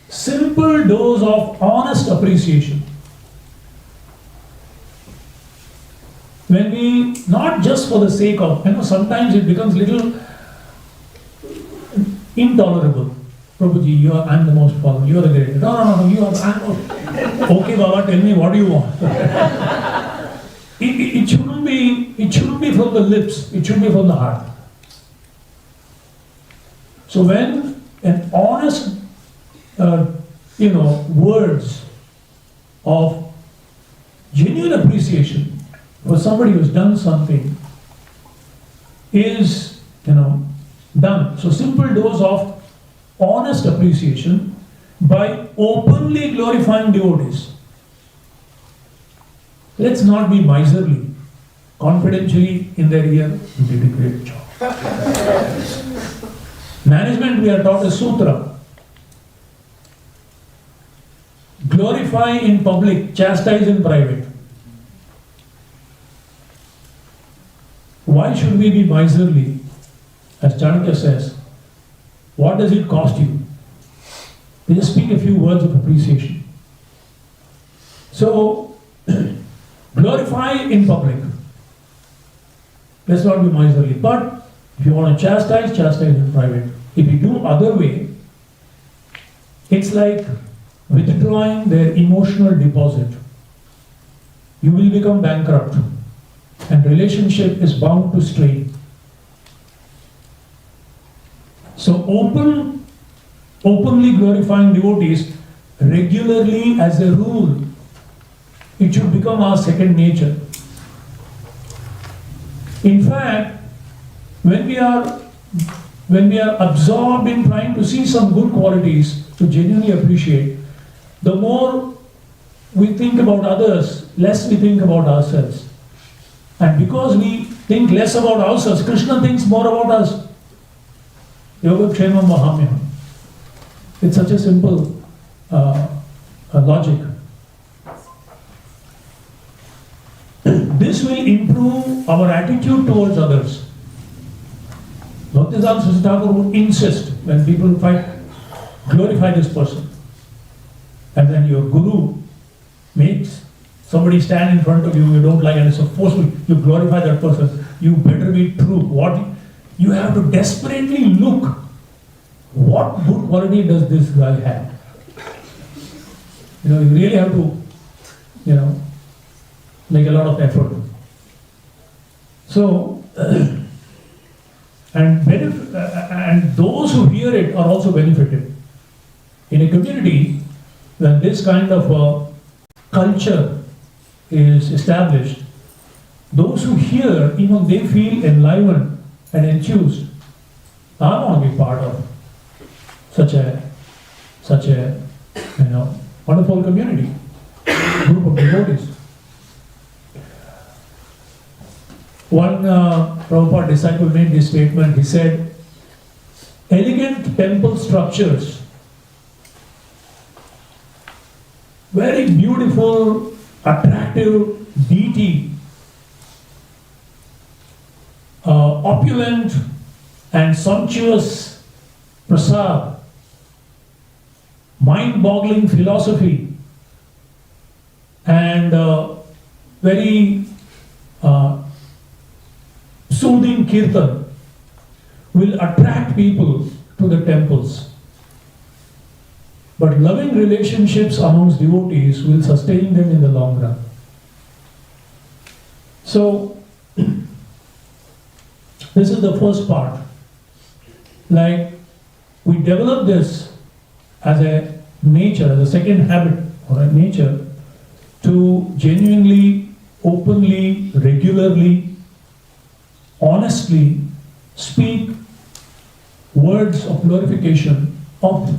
simple dose of honest appreciation. When we, not just for the sake of, sometimes it becomes little intolerable. Prabhuji, I'm the most powerful, you are the greatest. No, you are, okay Baba, tell me what do you want. It shouldn't be from the lips, it should be from the heart. So when an honest, words of genuine appreciation for somebody who's done something is, done. So simple dose of honest appreciation by openly glorifying devotees. Let's not be miserly. Confidentially in their ear, you did a great job. Management, we are taught a sutra. Glorify in public, chastise in private. Why should we be miserly? As Chanakya says, what does it cost you? We just speak a few words of appreciation. So, glorify in public. Let's not be miserly. But if you want to chastise, chastise in private. If you do other way, it's like withdrawing their emotional deposit. You will become bankrupt, and relationship is bound to strain. So openly glorifying devotees regularly as a rule, it should become our second nature. In fact, when we are absorbed in trying to see some good qualities to genuinely appreciate, the more we think about others, less we think about ourselves. And because we think less about ourselves, Krishna thinks more about us. Yoga Kshemam Mahamyam. It's such a simple logic. This will improve our attitude towards others. Bhaktivedanta Srila Thakur would insist when people fight, glorify this person. And then your guru makes somebody stand in front of you, you don't like, and it's so forceful, you glorify that person, you better be true. What you have to desperately look, what good quality does this guy have? You really have to, make a lot of effort. So, and those who hear it are also benefited. In a community, when this kind of culture is established, those who hear, even they feel enlivened and enthused. I want to be part of such a wonderful community, group of devotees. One Prabhupada disciple made this statement. He said, elegant temple structures, very beautiful, attractive deity, opulent and sumptuous prasad, mind-boggling philosophy, and very soothing kirtan will attract people to the temples. But loving relationships amongst devotees will sustain them in the long run. So, this is the first part. Like, we develop this as a nature, as a second habit or a nature, to genuinely, openly, regularly, honestly speak words of glorification of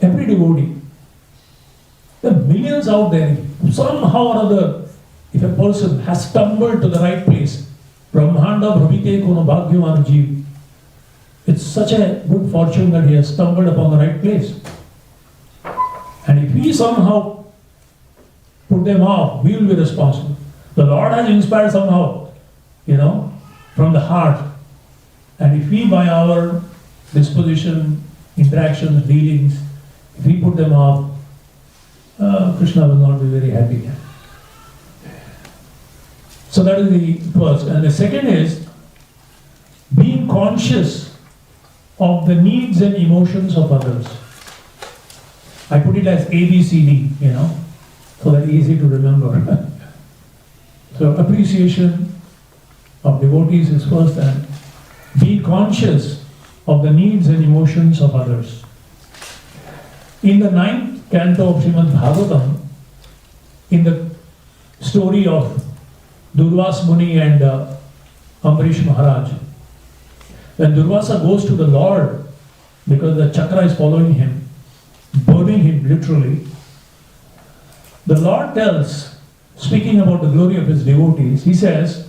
every devotee. There are millions out there. Somehow or other, if a person has stumbled to the right place, Brahmanda Bhavite Kono Bhagyavan Jeev, it's such a good fortune that he has stumbled upon the right place. And if we somehow put them off, we will be responsible. The Lord has inspired somehow, from the heart. And if we, by our disposition, interactions, dealings, if we put them off, Krishna will not be very happy. So that is the first. And the second is being conscious of the needs and emotions of others. I put it as ABCD, so that easy to remember. So appreciation of devotees is first, and be conscious of the needs and emotions of others. In the 9th canto of Srimad Bhagavatam, in the story of Durvasa Muni and Ambarish Maharaj, when Durvasa goes to the Lord, because the chakra is following him, burning him literally, the Lord tells, speaking about the glory of his devotees, he says,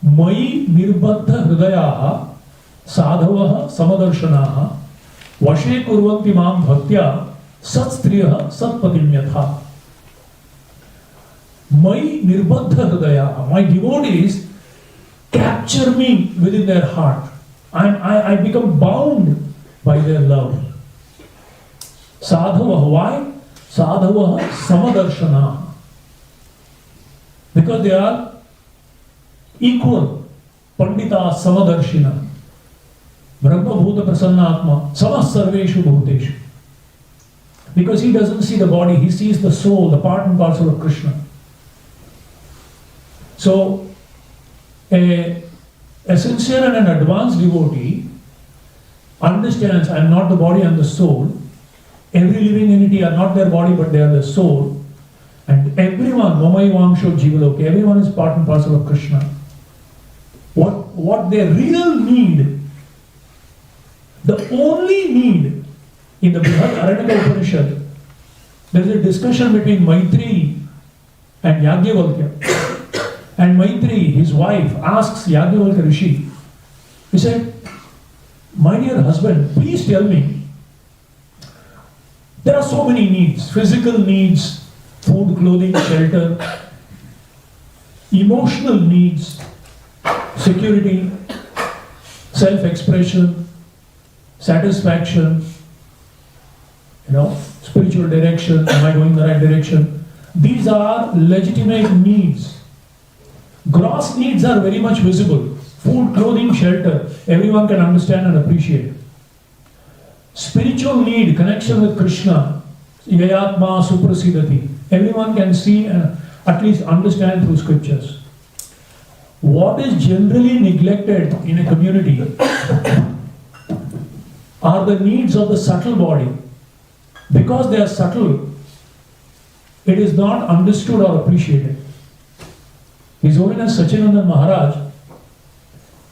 Mai nirbaddha hridayaha sadhavaha samadarshanaha vashe kurvanti mam bhaktya satstriyaha satpatimyatha. Mai nirbaddha hridayaha, my devotees capture me within their heart. I become bound by their love. Sadhavaha, why? Sadhavaha samadarshanaha. Because they are equal. Pandita samadarshina. Brahma bhuta prasannatma. Samah sarveshu bhuteshu. Because he doesn't see the body, he sees the soul, the part and parcel of Krishna. So, a sincere and an advanced devotee understands I am not the body, I am the soul. Every living entity are not their body but they are the soul. And everyone, Mamai Vamsho Jivaloke, everyone is part and parcel of Krishna. What their real need, the only need in the Brihad Aranyaka Upanishad, there is a discussion between Maitri and Yajnavalkya. And Maitri, his wife, asks Yajnavalkya Rishi, he said, my dear husband, please tell me, there are so many needs, physical needs, food, clothing, shelter, emotional needs, security, self-expression, satisfaction, spiritual direction, am I going in the right direction? These are legitimate needs. Gross needs are very much visible. Food, clothing, shelter, everyone can understand and appreciate. Spiritual need, connection with Krishna, Yayatma Suprasidati, everyone can see and at least understand through scriptures. What is generally neglected in a community are the needs of the subtle body. Because they are subtle, it is not understood or appreciated. His Holiness Sachinandan Maharaj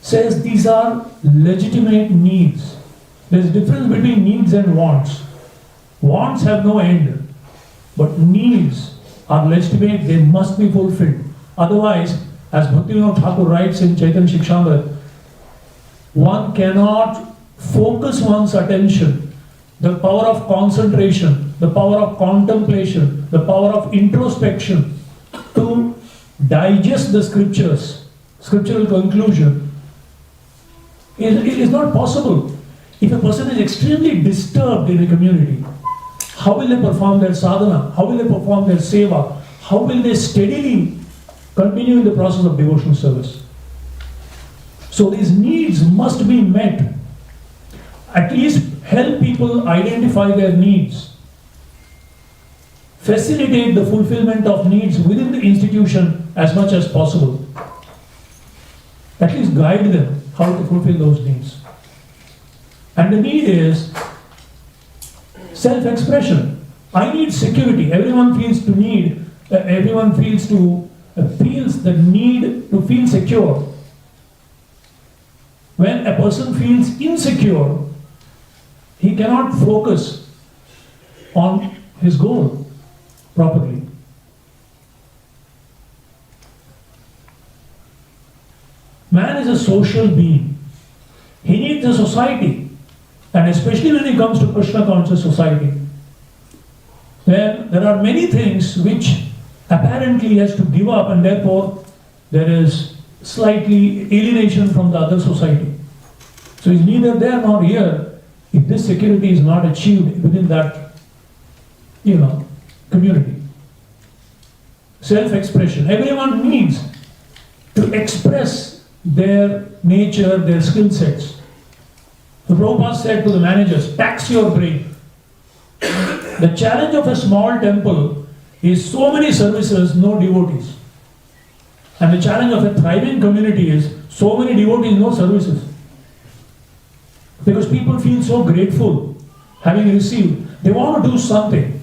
says these are legitimate needs. There is a difference between needs and wants. Wants have no end, but needs are legitimate, they must be fulfilled. Otherwise, as Bhaktivinoda Thakur writes in Chaitanya Shikshamrit, one cannot focus one's attention, the power of concentration, the power of contemplation, the power of introspection to digest the scriptures, scriptural conclusion. It is not possible. If a person is extremely disturbed in a community, how will they perform their sadhana? How will they perform their seva? How will they steadily continue in the process of devotional service? So these needs must be met. At least help people identify their needs. Facilitate the fulfillment of needs within the institution as much as possible. At least guide them how to fulfill those needs. And the need is self-expression. I need security. Everyone feels the need to feel secure. When a person feels insecure, he cannot focus on his goal properly. Man is a social being. He needs a society. And especially when it comes to Krishna conscious society, then there are many things which apparently he has to give up, and therefore there is slightly alienation from the other society. So he's neither there nor here if this security is not achieved within that, community. Self-expression. Everyone needs to express their nature, their skill sets. The Prabhupada said to the managers, tax your brain. The challenge of a small temple is so many services, no devotees. And the challenge of a thriving community is so many devotees, no services. Because people feel so grateful having received. They want to do something.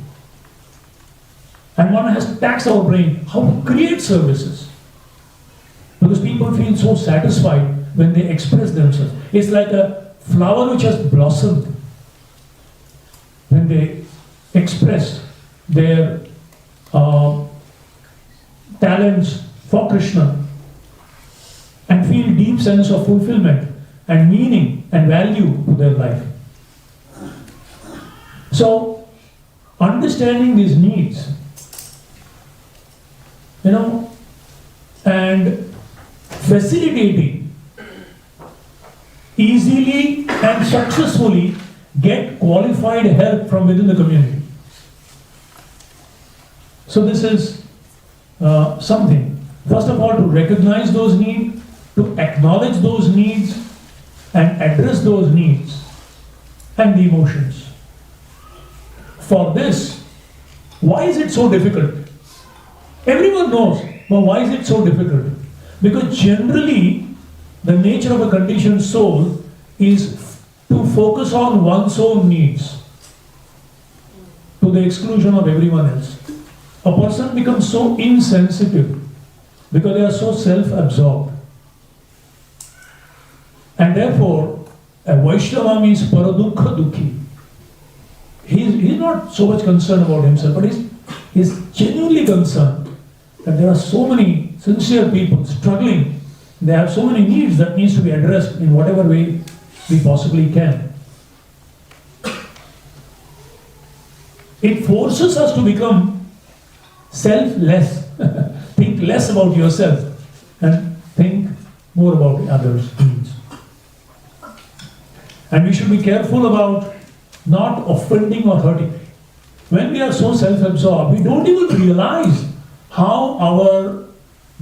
And one has to tax our brain how to create services. Because people feel so satisfied when they express themselves. It's like a flower which has blossomed. When they express their talents for Krishna and feel deep sense of fulfillment and meaning and value to their life. So, understanding these needs, and facilitating easily and successfully get qualified help from within the community. So this is something. First of all, to recognize those needs, to acknowledge those needs, and address those needs and the emotions. For this, why is it so difficult? Everyone knows, but why is it so difficult? Because generally, the nature of a conditioned soul is to focus on one's own needs to the exclusion of everyone else. A person becomes so insensitive because they are so self-absorbed. And therefore, a Vaishnava means paradukha dukhi. He's not so much concerned about himself, but he's genuinely concerned that there are so many sincere people struggling. They have so many needs that needs to be addressed in whatever way we possibly can. It forces us to become selfless. Think less about yourself and think more about others' needs. And we should be careful about not offending or hurting. When we are so self-absorbed, we don't even realize how our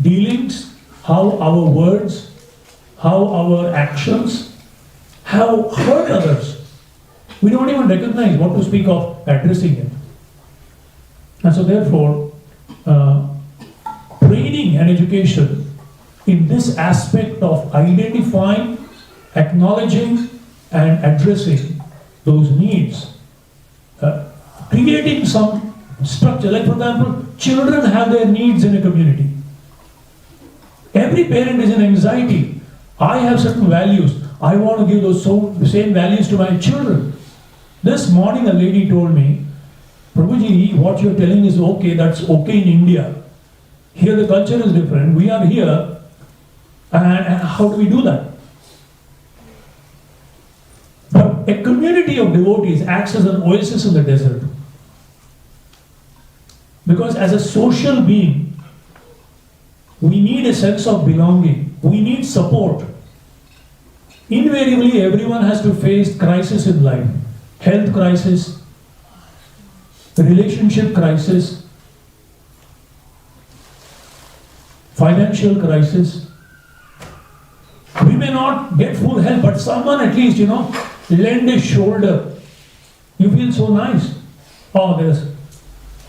dealings, how our words, how our actions have hurt others. We don't even recognize what to speak of addressing it. And so therefore, training and education in this aspect of identifying, acknowledging and addressing those needs, creating some structure. Like for example, children have their needs in a community. Every parent is in anxiety. I have certain values. I want to give those same values to my children. This morning a lady told me, Prabhuji, what you're telling is okay, that's okay in India. Here the culture is different. We are here, and how do we do that? But a community of devotees acts as an oasis in the desert. Because as a social being, we need a sense of belonging. We need support. Invariably, everyone has to face crisis in life. Health crisis, relationship crisis, financial crisis. We may not get full help, but someone at least, lend a shoulder. You feel so nice.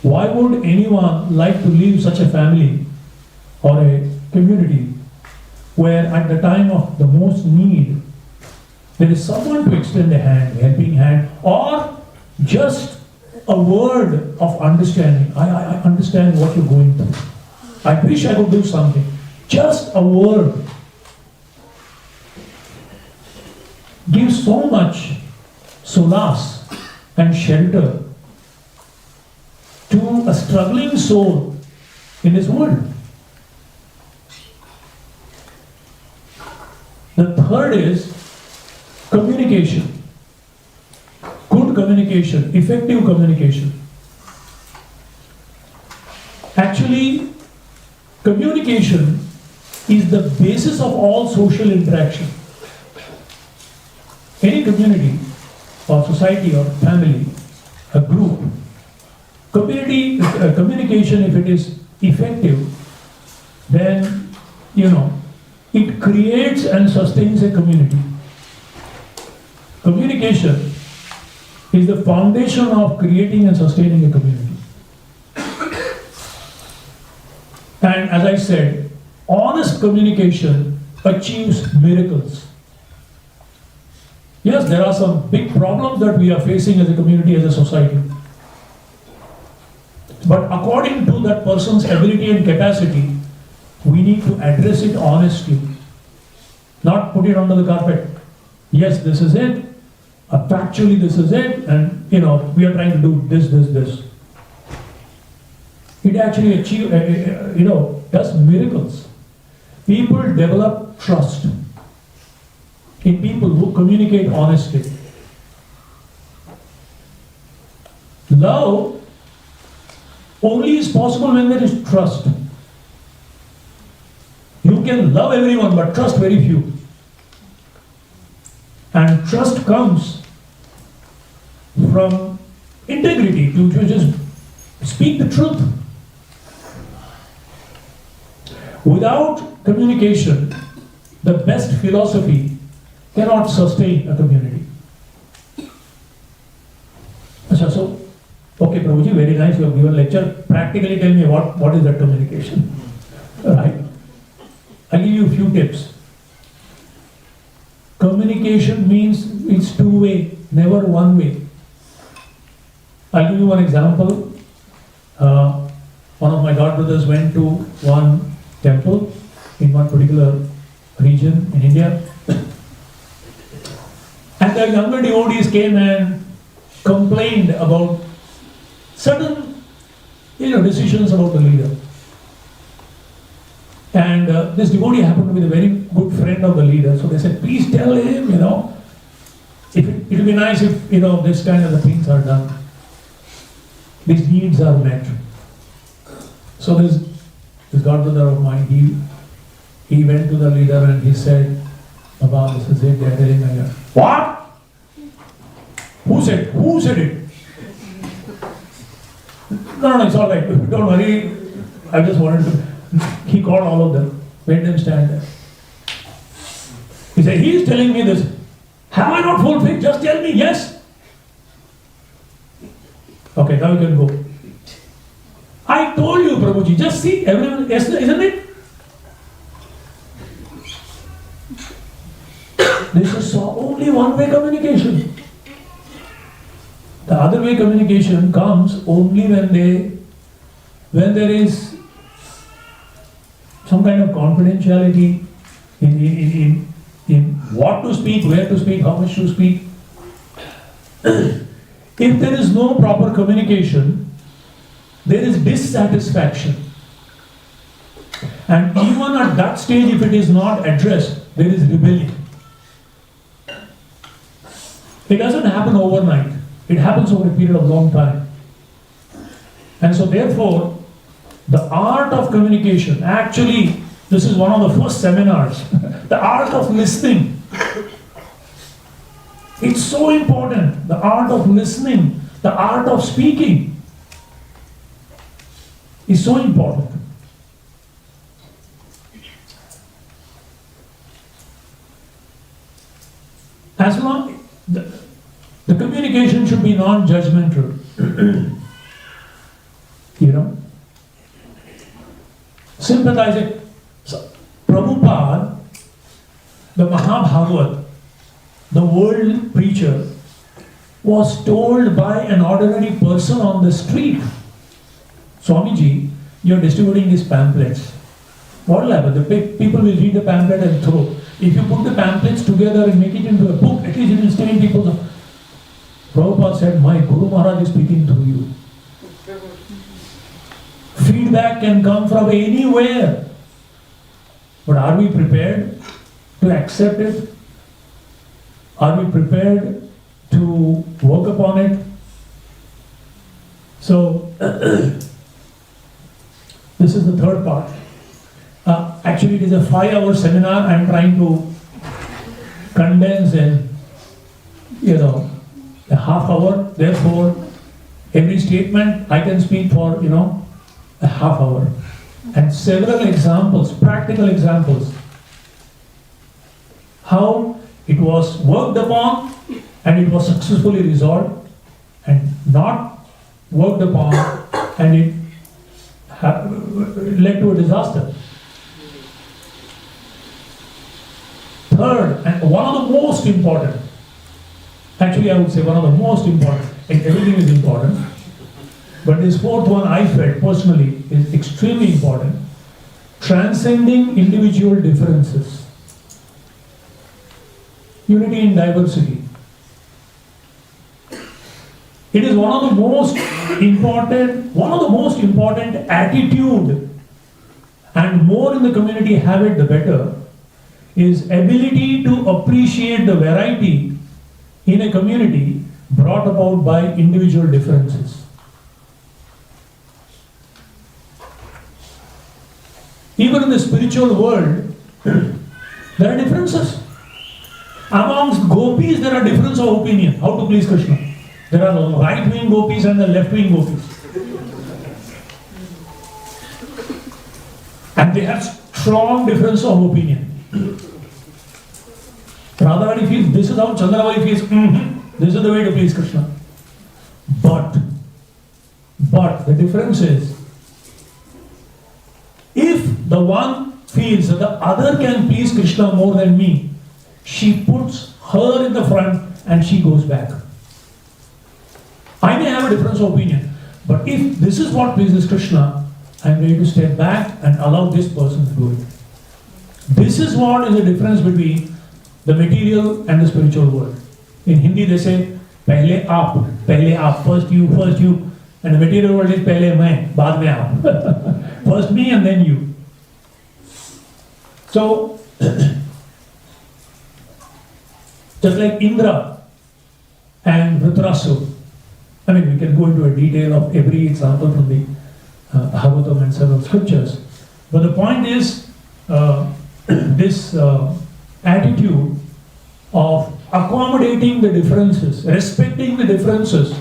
Why would anyone like to leave such a family or a community where at the time of the most need, there is someone to extend a hand, helping hand, or just a word of understanding. I understand what you're going through. I wish I could do something. Just a word gives so much solace and shelter to a struggling soul in this world. The third is communication. Good communication, effective communication. Actually, communication is the basis of all social interaction. Any community or society or family, a group, communication, if it is effective, then, it creates and sustains a community. Communication is the foundation of creating and sustaining a community. And as I said, honest communication achieves miracles. Yes, there are some big problems that we are facing as a community, as a society. But according to that person's ability and capacity, we need to address it honestly, not put it under the carpet. Yes, this is it. Factually, this is it, and we are trying to do this. It actually does miracles. People develop trust in people who communicate honestly. Love only is possible when there is trust. You can love everyone, but trust very few. And trust comes from integrity, to just speak the truth. Without communication, the best philosophy cannot sustain a community. So, okay, Prabhuji, very nice, you have given lecture. Practically tell me what is that communication? Right? I'll give you a few tips. communication means it's two-way, never one way. I'll give you one example. One of my godbrothers went to one temple in one particular region in India. And the younger devotees came and complained about certain decisions about the leader. And this devotee happened to be the very good friend of the leader. So they said, please tell him, it will be nice if, this kind of the things are done. These needs are met. So this godbrother of mine, he went to the leader and he said, Baba, this is it, they are telling me. What? Who said it? No, it's all right. Don't worry. I just wanted to. He called all of them, made them stand there. He said, he is telling me this. Have I not full faith? Just tell me yes. Okay, now you can go. I told you, Prabhuji, just see, everyone, yes, isn't it? This is only one-way communication. The other way communication comes only when there is some kind of confidentiality in what to speak, where to speak, how much to speak. If there is no proper communication, there is dissatisfaction. And even at that stage, if it is not addressed, there is rebellion. It doesn't happen overnight. It happens over a period of long time. And so therefore, the art of communication, actually, this is one of the first seminars, the art of listening. It's so important, the art of listening, the art of speaking is so important. As long the communication should be non-judgmental. Sympathizing. So, Prabhupada, the Mahabhagavat, the world preacher, was told by an ordinary person on the street, Swamiji, you are distributing these pamphlets. What will happen? The people will read the pamphlet and throw. If you put the pamphlets together and make it into a book, at least it will stay in people's. Prabhupada said, my Guru Maharaj is speaking through you. Feedback can come from anywhere. But are we prepared to accept it? Are we prepared to work upon it? So, this is the third part. Actually, it is a 5-hour seminar. I am trying to condense in, a half hour. Therefore, every statement I can speak for, a half hour. And several examples, practical examples, how it was worked upon and it was successfully resolved, and not worked upon and it led to a disaster. Third, and one of the most important, actually I would say one of the most important, and everything is important, but this fourth one I felt personally is extremely important: transcending individual differences. Unity in diversity. It is one of the most important attitude, and more in the community have it, the better, is ability to appreciate the variety in a community brought about by individual differences. Even in the spiritual world, there are differences. Amongst gopis, there are differences of opinion, how to please Krishna. There are right-wing gopis and the left-wing gopis. And they have strong difference of opinion. Radharani feels this is how, Chandravali feels this is the way to please Krishna. But the difference is, if the one feels that the other can please Krishna more than me, she puts her in the front and she goes back. I may have a difference of opinion, but if this is what pleases Krishna, I am ready to step back and allow this person to do it. This is what is the difference between the material and the spiritual world. In Hindi they say, pehle aap, first you, and the material world is pehle main, baad mein aap. First me and then you. So, just like Indra and Vritrasu, I mean, we can go into a detail of every example from the Bhagavatam and several scriptures. But the point is, this attitude of accommodating the differences, respecting the differences,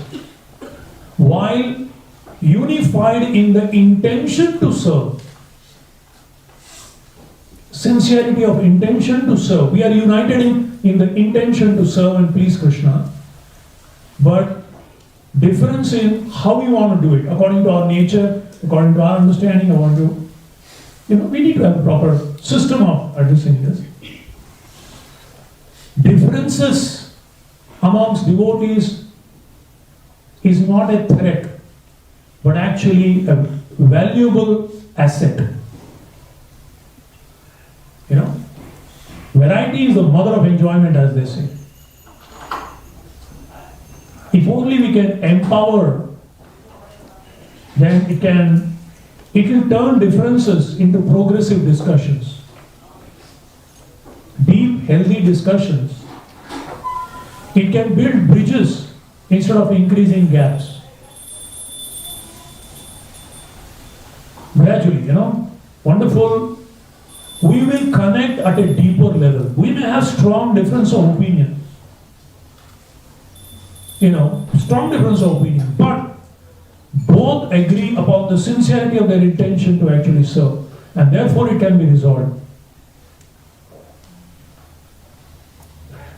while unified in the intention to serve. Sincerity of intention to serve. We are united in the intention to serve and please Krishna, but difference in how we want to do it, according to our nature, according to our understanding. I want to, we need to have a proper system of addressing this. Differences amongst devotees is not a threat, but actually a valuable asset. Variety is the mother of enjoyment, as they say. If only we can empower, then it will turn differences into progressive discussions. Deep, healthy discussions. It can build bridges instead of increasing gaps. Gradually, wonderful. We will connect at a deeper level. We may have strong difference of opinion. Strong difference of opinion, but both agree upon the sincerity of their intention to actually serve, and therefore it can be resolved.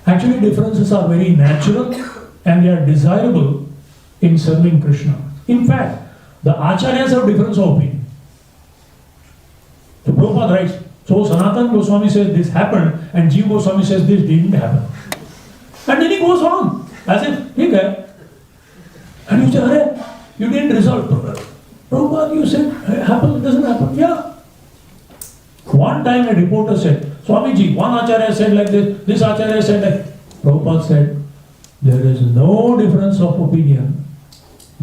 Actually, differences are very natural and they are desirable in serving Krishna. In fact, the acharyas have difference of opinion. So Prabhupada writes, so Sanatana Goswami says this happened and Jiva Goswami says this didn't happen. And then he goes on, as if, okay. And you say, Arey, you didn't resolve. Prabhupada, you said, it happens, it doesn't happen. Yeah. One time a reporter said, Swamiji, one acharya said like this acharya said like. Prabhupada said, there is no difference of opinion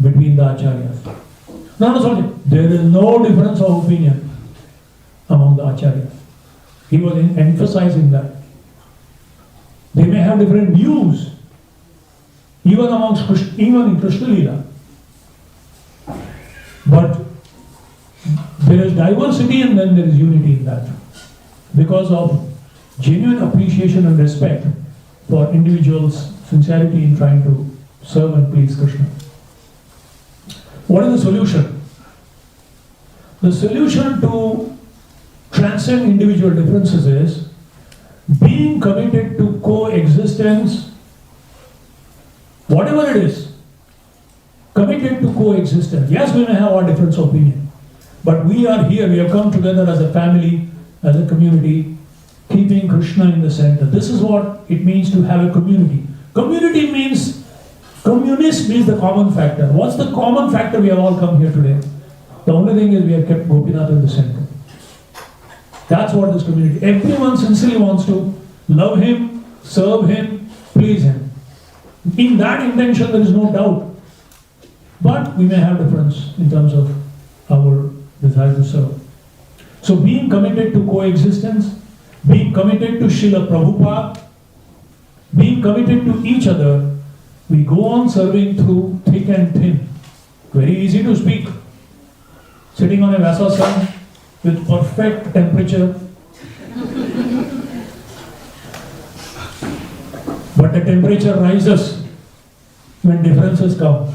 between the acharyas. No, sorry, there is no difference of opinion among the acharyas. He was emphasizing that. They may have different views, even in Krishna Leela. But there is diversity and then there is unity in that. Because of genuine appreciation and respect for individuals' sincerity in trying to serve and please Krishna. What is the solution? The solution to transcend individual differences is being committed to coexistence, whatever it is, committed to coexistence. Yes, we may have our difference of opinion, but we are here, we have come together as a family, as a community, keeping Krishna in the center. This is what it means to have a community. Community means, communist means the common factor. What's the common factor we have all come here today? The only thing is we have kept Gopinath in the center. That's what this community, everyone sincerely wants to love him, serve him, please him. In that intention there is no doubt. But we may have difference in terms of our desire to serve. So being committed to coexistence, being committed to Srila Prabhupada, being committed to each other, we go on serving through thick and thin. Very easy to speak. Sitting on a Vasa sun with perfect temperature. But the temperature rises when differences come.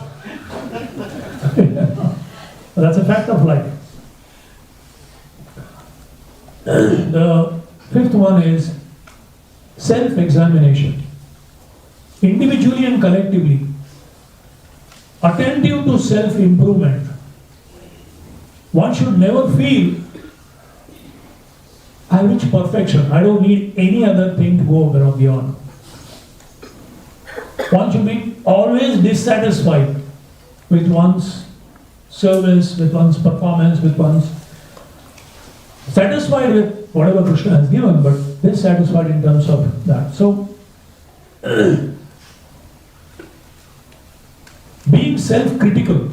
That's a fact of life. The fifth one is self-examination. Individually and collectively, attentive to self-improvement. One should never feel I reach perfection. I don't need any other thing to go above and beyond. One should be always dissatisfied with one's service, with one's performance, with one's satisfied with whatever Krishna has given, but dissatisfied in terms of that. So, being self-critical,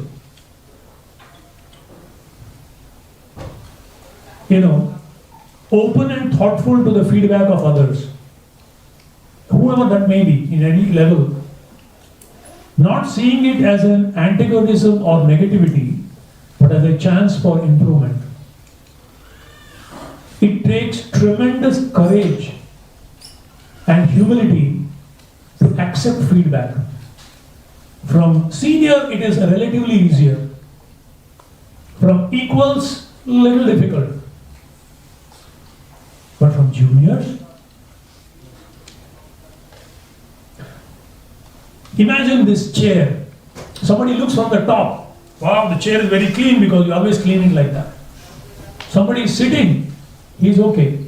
open and thoughtful to the feedback of others, whoever that may be, in any level, not seeing it as an antagonism or negativity, but as a chance for improvement. It takes tremendous courage and humility to accept feedback. From senior, it is relatively easier. From equals, little difficult. But from juniors, imagine this chair. Somebody looks from the top. Wow, the chair is very clean because you always clean it like that. Somebody is sitting, he's okay.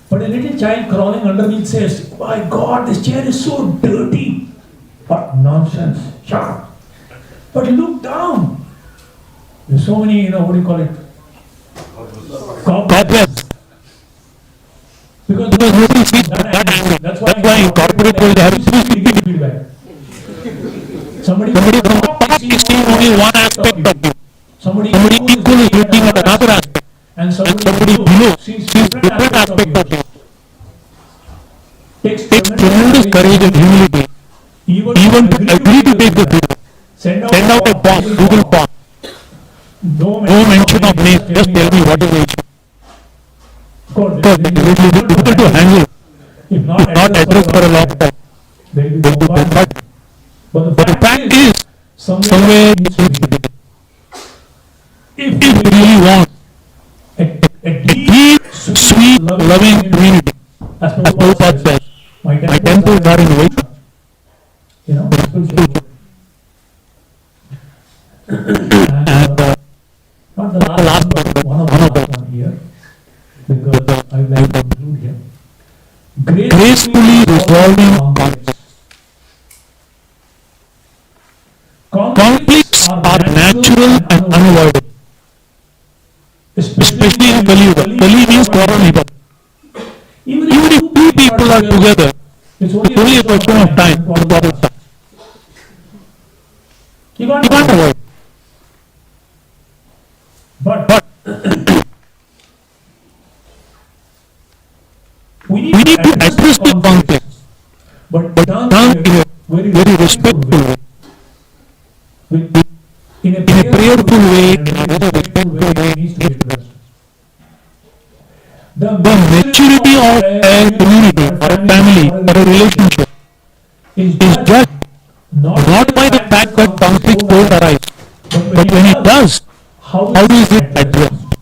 But a little child crawling underneath says, my God, this chair is so dirty. What nonsense. Shut up. But look down. There's so many, what do you call it? Cobwebs. Because nobody sees that. That's why in corporate world they have feedback. Somebody from the top is seeing only one aspect of you. Somebody equal is looking at another aspect. And somebody below sees different aspect of you. Takes tremendous courage and humility even to agree to take the feedback. Send out a form, Google form. No mention of name, just tell me what is the issue. Of course, it will be difficult to handle. If not addressed for a long time, they will be bad. But the fact is, somewhere it needs to be. If you really want a deep, sweet, loving community, as Prabhupada says, my temples are in wait. Spiritual. And not the last one, but one of the last one here, because I would like to include here. Gracefully resolving conflicts. Conflicts are natural and unavoidable. Especially in Kali Yuga. Kali means quarrel. Even if two people are together, it's only a question of time to quarrel. You can't avoid. But we need to address the conflict, but done in a very respectful way, in a prayerful way, in a very respectful way, needs to be addressed. The maturity of a community, or a family, or a relationship is judged not by the fact that conflict don't arise, but when it does, how is it addressed?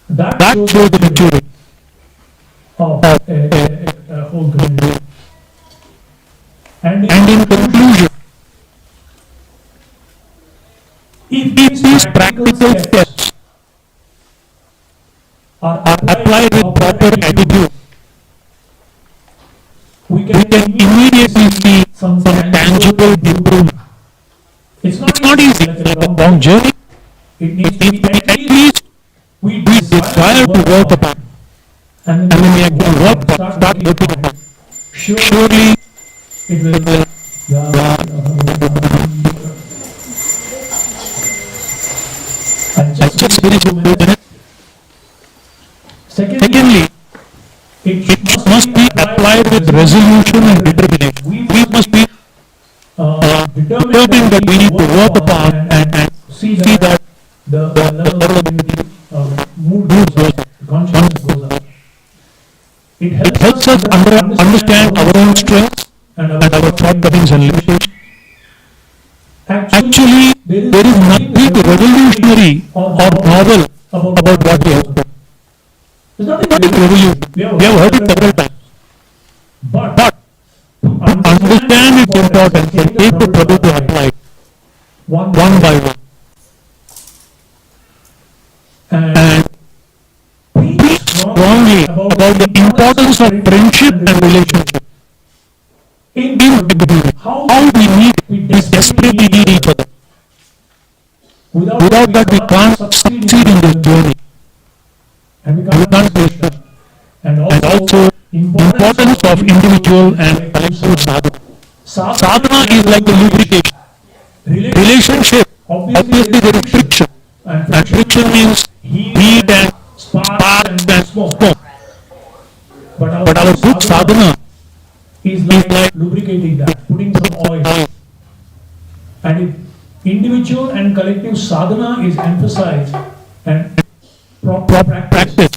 That shows the maturity of a whole community. And in conclusion, if these practical steps are applied with proper attitude, we can immediately see some tangible improvement. It's not easy, like a long journey. It needs to be at least we desire to work upon. And then we actually start working upon. Surely it will. I just finish with 2 minutes. Secondly, it must be applied with resolution and determination. We must be determined that we need to work upon and see that the level of mood goes up, consciousness goes up. It helps us understand our own strengths and our shortcomings and limitations. Actually, there is nothing revolutionary or novel about what we have spoken. There's nothing revolutionary. We have heard it several times. But to understand its importance and take the trouble to apply it one by one. And be strong about the importance of friendship and relationship. In devotees, how we need, we desperately need each other. Without that, we can't succeed in this journey. And we can't Krishna. And also, importance of individual and collective sadhana. Sadhana is like the lubrication. Relationship, obviously there is friction. And friction means heat and sparks and smoke. But our good sadhana is like lubricating that, putting some oil. And if individual and collective sadhana is emphasized and proper practice,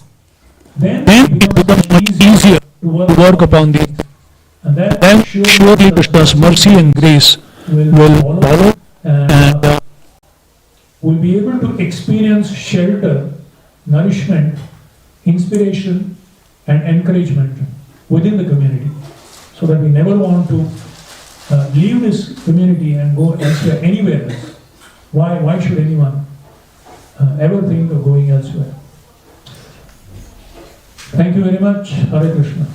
then it becomes much easier to work upon these. And then surely Krishna's mercy and grace will follow, and we'll be able to experience shelter, nourishment, inspiration and encouragement within the community, so that we never want to leave this community and go elsewhere, anywhere else. Why should anyone ever think of going elsewhere? Thank you very much. Hare Krishna.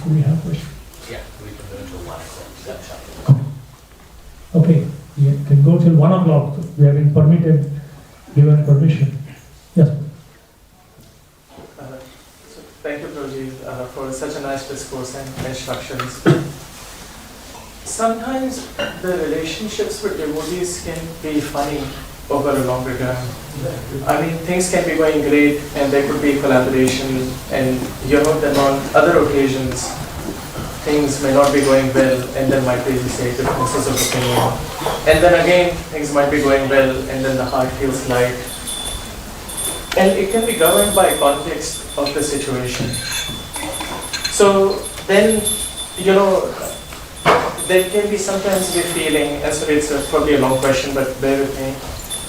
Do we have questions? Yeah, we can go to 1 o'clock. Okay, we can go till 1 o'clock. We have been given permission. Yes. So thank you, Prabhuji, for such a nice discourse and instructions. Sometimes the relationships with devotees can be funny over a longer term. I mean, things can be going great and there could be collaboration, and you know that on other occasions things may not be going well and there might be, say, differences of opinion. And then again, things might be going well and then the heart feels light. And it can be governed by context of the situation. So then, you know, there can be sometimes be feeling, and sorry, it's probably a long question, but bear with me.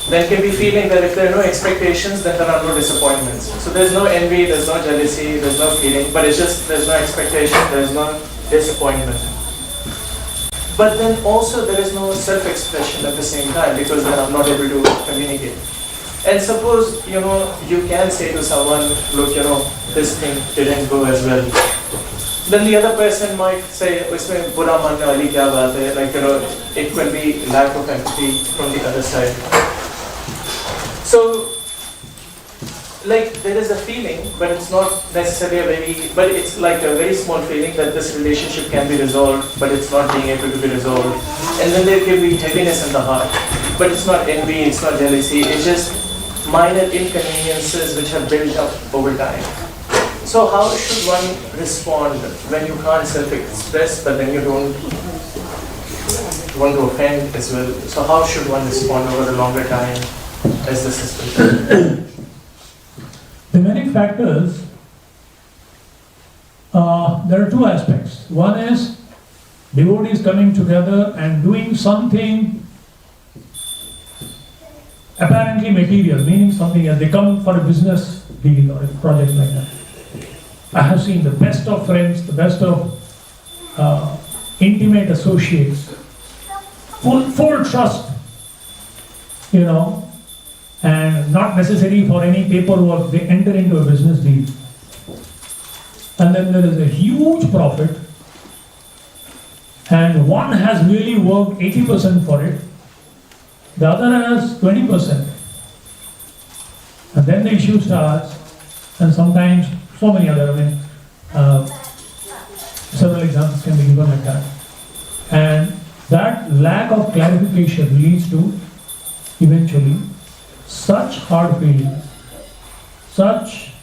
There can be feeling that if there are no expectations, then there are no disappointments. So there's no envy, there's no jealousy, there's no feeling, but it's just there's no expectation, there's no disappointment. But then also there is no self-expression at the same time, because then I'm not able to communicate. And suppose, you know, you can say to someone, look, you know, this thing didn't go as well. Then the other person might say, "Isme bura manne wali kya baat hai?" Like, you know, it could be lack of empathy from the other side. So, like, there is a feeling, but it's not necessarily but it's like a very small feeling that this relationship can be resolved, but it's not being able to be resolved. And then there can be heaviness in the heart, but it's not envy, it's not jealousy, it's just minor inconveniences which have built up over time. So how should one respond when you can't self-express, but then you don't want to offend as well? So how should one respond over a longer time as the system? The many factors, there are two aspects. One is devotees coming together and doing something apparently material, meaning something else. They come for a business deal or a project like that. I have seen the best of friends, the best of intimate associates, full trust, you know, and not necessary for any paperwork. They enter into a business deal. And then there is a huge profit, and one has really worked 80% for it, the other has 20%. And then the issue starts, and sometimes so many other, several examples can be given like that. And that lack of clarification leads to eventually such hard feelings, such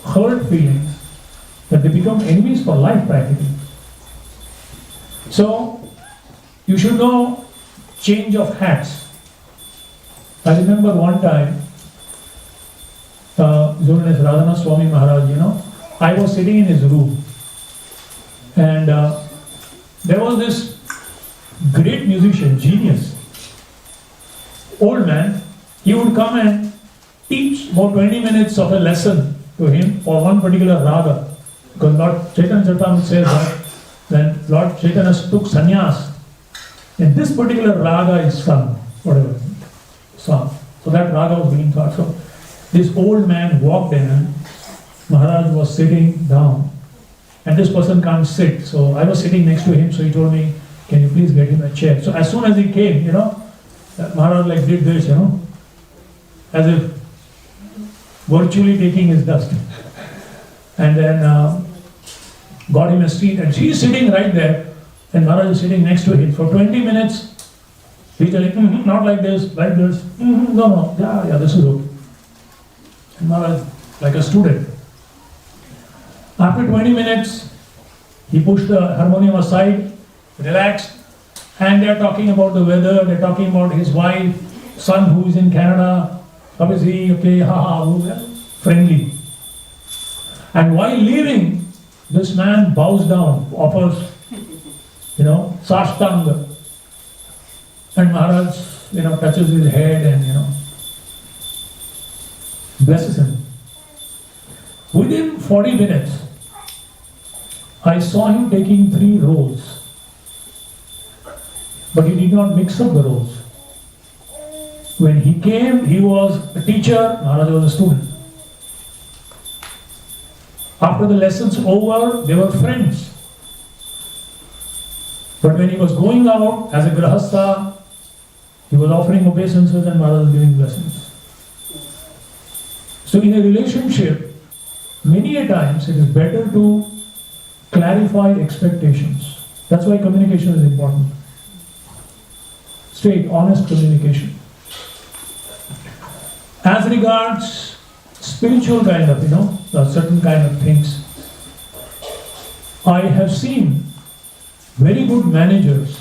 hurt feelings, that they become enemies for life practically. So, you should know change of hats. I remember one time, known as Radha Swami Maharaj, you know, I was sitting in his room, and there was this great musician, genius, old man. He would come and teach about 20 minutes of a lesson to him for one particular raga. Because Lord Chaitanya Charitamrita says that when Lord Chaitanya took sannyas, in this particular raga is sung, whatever song. So that raga was being taught. So this old man walked in and Maharaj was sitting down and this person can't sit. So I was sitting next to him, so he told me, can you please get him a chair? So as soon as he came, Maharaj like did this, as if virtually taking his dust. And then got him a seat and she's sitting right there and Maharaj is sitting next to him. For 20 minutes, he's telling, not like this, no, yeah, this is okay. And Maharaj, like a student. After 20 minutes, he pushed the harmonium aside, relaxed, and they're talking about the weather, they're talking about his wife, son who is in Canada, how is he, okay, friendly. And while leaving, this man bows down, offers, sashtanga. And Maharaj, touches his head and, blesses him. Within 40 minutes, I saw him taking 3 rolls. But he did not mix up the rolls. When he came, he was a teacher, Maharaj was a student. After the lessons over, they were friends. But when he was going out as a grahastha, he was offering obeisances and Maharaj was giving blessings. So in a relationship, many a times it is better to clarify expectations. That's why communication is important. Straight, honest communication. As regards spiritual kind of, certain kind of things, I have seen very good managers.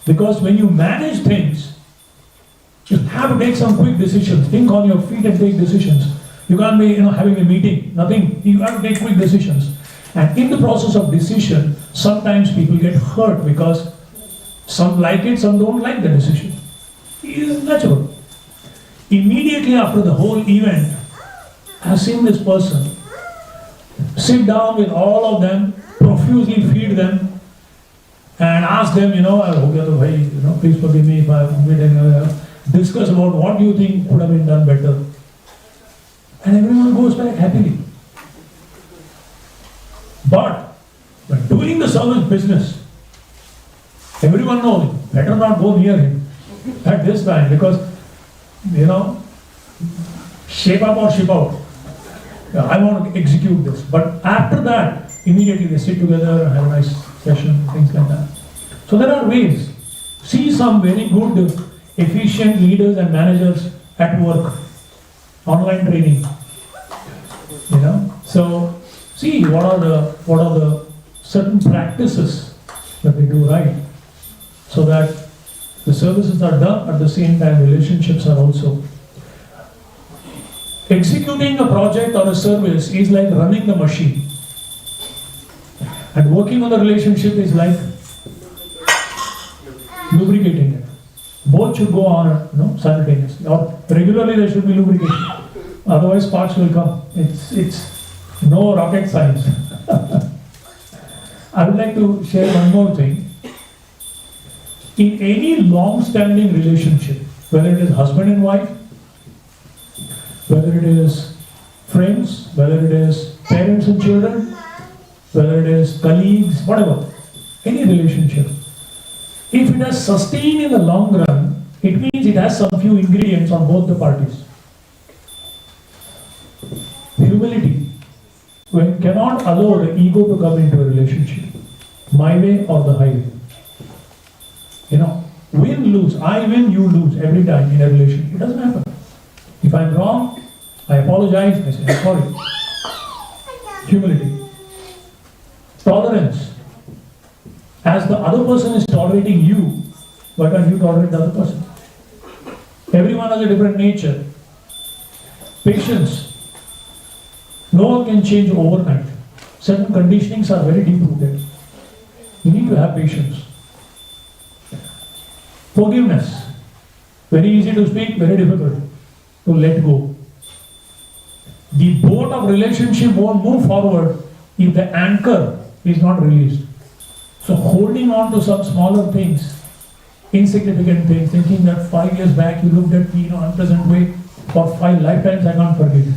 Because when you manage things, you have to take some quick decisions. Think on your feet and take decisions. You can't be, having a meeting, nothing. You have to take quick decisions. And in the process of decision, sometimes people get hurt because some like it, some don't like the decision. It is natural. Immediately after the whole event, I have seen this person sit down with all of them, profusely feed them, and ask them, please forgive me if I have discuss about what do you think could have been done better. And everyone goes back happily. But when doing the service business, everyone knows better not go near him at this time because, shape up or ship out. I want to execute this. But after that, immediately they sit together and have a nice session, things like that. So there are ways. See some very good, efficient leaders and managers at work. Online training. So see what are the certain practices that they do right, so that the services are done at the same time relationships are also. Executing a project or a service is like running the machine, and working on the relationship is like lubricating it. Both should go on, simultaneously, or regularly there should be lubrication. Otherwise, sparks will come. It's no rocket science. I would like to share one more thing. In any long-standing relationship, whether it is husband and wife, whether it is friends, whether it is parents and children, whether it is colleagues, whatever, any relationship, if it has sustained in the long run, it means it has some few ingredients on both the parties. Humility. One cannot allow the ego to come into a relationship. My way or the highway. Win, lose. I win, you lose every time in a relationship. It doesn't happen. If I'm wrong, I apologize. I say, I'm sorry. Humility. Tolerance. As the other person is tolerating you, why can't you tolerate the other person? Everyone has a different nature. Patience. No one can change overnight. Certain conditionings are very deep rooted. You need to have patience. Forgiveness. Very easy to speak, very difficult to let go. The boat of relationship won't move forward if the anchor is not released. So holding on to some smaller things insignificant things, thinking that 5 years back you looked at me in an unpleasant way. For 5 lifetimes I can't forgive you.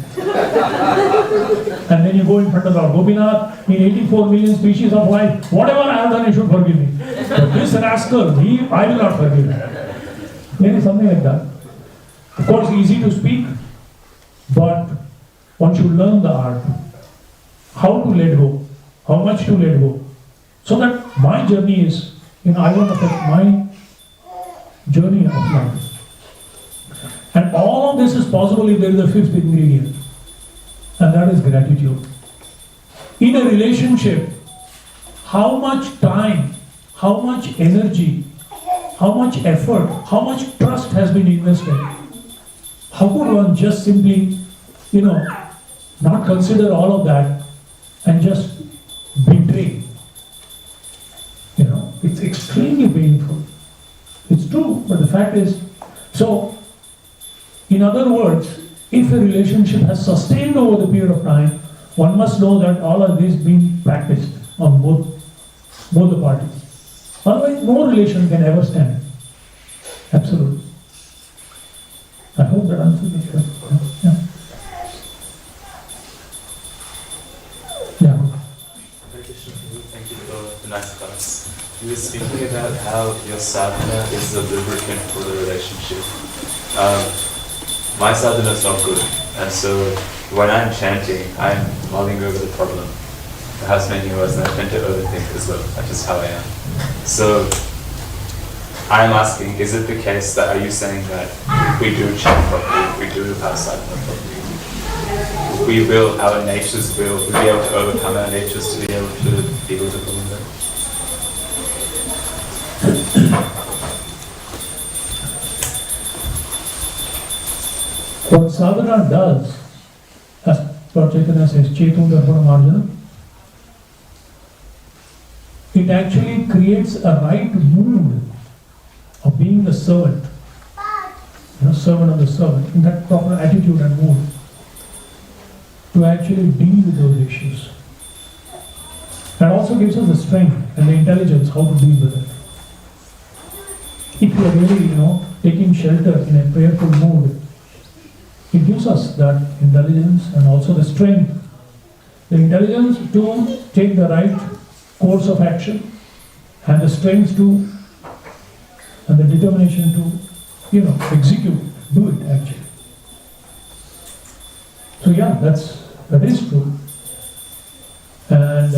And then you go in front of Radha Gopinath, in 84 million species of life, whatever I have done, you should forgive me. But this rascal, I will not forgive him. Maybe something like that. Of course, easy to speak, but one should learn the art. How to let go, how much to let go. So that my journey is, I want to affect my journey of life. And all of this is possible if there is a fifth ingredient, and that is gratitude. In a relationship, how much time, how much energy, how much effort, how much trust has been invested? How could one just simply, not consider all of that and just betray? It's extremely painful. It's true, but the fact is, so, in other words, if a relationship has sustained over the period of time, one must know that all of this being practiced on both the parties. Otherwise, no relation can ever stand. Absolutely. I hope that answers the question. Yeah. Thank you for the nice thoughts. You were speaking about how your sadhana is a lubricant for the relationship. My sadhana is not good, and so when I'm chanting, I'm mulling over the problem. Perhaps many of us, and I tend to overthink as well. That's just how I am. So I'm asking, is it the case that, are you saying that if we do chant properly, if we do our sadhana properly, our natures will be able to overcome our natures to be able to deal with the problem better? What sadhana does, as Lord Chaitanya says, Chetu Darpanam Arjuna, it actually creates a right mood of being the servant, servant of the servant, in that proper attitude and mood, to actually deal with those issues. And also gives us the strength and the intelligence how to deal with it. If you are really, taking shelter in a prayerful mood, it gives us that intelligence and also the strength, the intelligence to take the right course of action, and the strength to, and the determination to, execute, do it actually. So yeah, that is true. And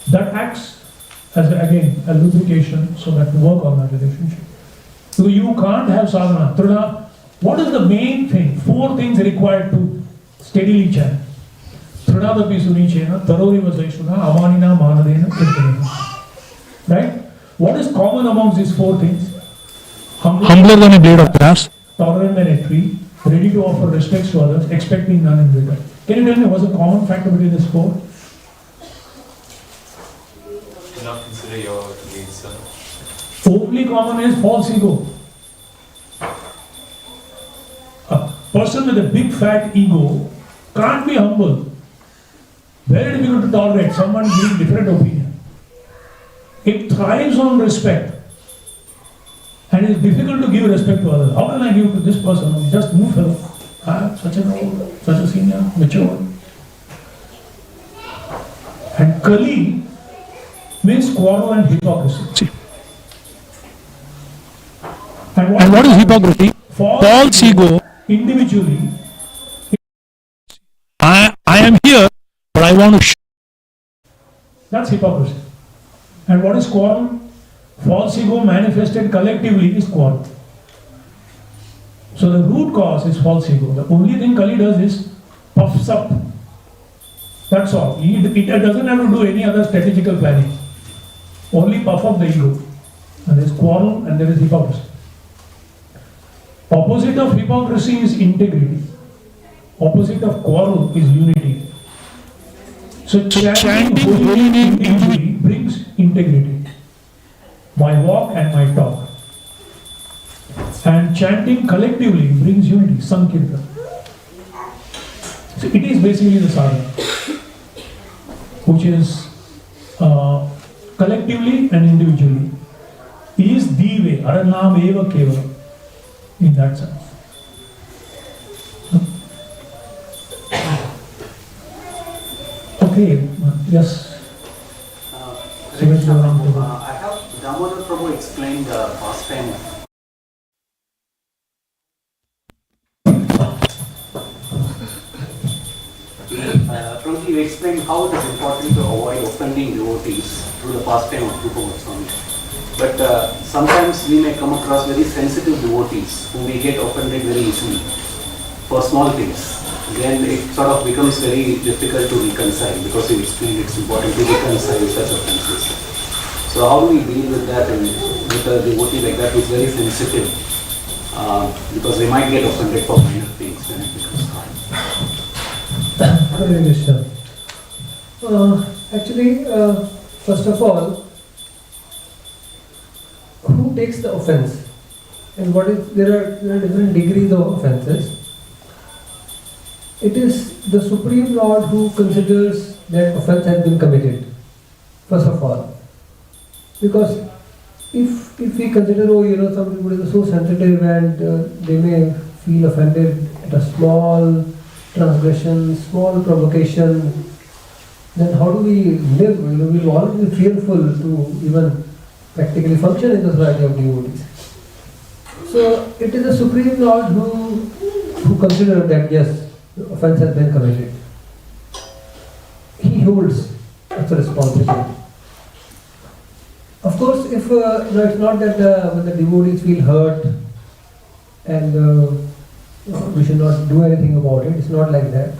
that acts as, again, a lubrication so that to work on that relationship. So you can't have sadhana. Trina, what is the main thing? 4 things required to steadily chant. Trinadapi sunichena, tarori vasaishuna, amanina manadena, kirtanena. Right? What is common amongst these 4 things? Humbler than a blade of grass. Tolerant than a tree, ready to offer respects to others, expecting none in return. Can you tell me what's the common factor between these 4? Do not consider your needs. Only common is false ego. A person with a big fat ego can't be humble. Very difficult to tolerate someone giving different opinion. It thrives on respect. And it's difficult to give respect to others. How can I give to this person? Just move fellow. Such an old, such a senior, mature. And Kali means quarrel and hypocrisy. And what is hypocrisy? False ego. Individually. I am here, but I want to show. That's hypocrisy. And what is quarrel? False ego manifested collectively is quarrel. So the root cause is false ego. The only thing Kali does is puffs up. That's all. It doesn't have to do any other strategical planning. Only puff up the ego. And there is quarrel and there is hypocrisy. Opposite of hypocrisy is integrity. Opposite of quarrel is unity. So chanting holy name individually brings integrity. My walk and my talk. And chanting collectively brings unity, Sankirtan. So it is basically the sadhana, which is collectively and individually. is the way, Aranam eva kevalam, in that sense. Okay, yes. I have Damodar Prabhu explained the pastime. Prabhuji, you explained how it is important to avoid offending devotees through the pastime of Uttma. But sometimes we may come across very sensitive devotees who may get offended very easily for small things. Then it sort of becomes very difficult to reconcile, because you explained it's important to reconcile such offenses. So how do we deal with that, and with a devotee like that who is very sensitive, because they might get offended for minor things when it becomes hard? Hare Krishna. Actually, first of all, who takes the offense? And there are different degrees of offenses. It is the Supreme Lord who considers that offense has been committed, first of all. Because if we consider, some people are so sensitive and they may feel offended at a small transgression, small provocation, then how do we live? We will always be fearful to even practically function in the society of devotees. So it is the Supreme Lord who considers that yes, the offense has been committed. He holds such a responsibility. Of course, if it's not that when the devotees feel hurt and we should not do anything about it, it's not like that.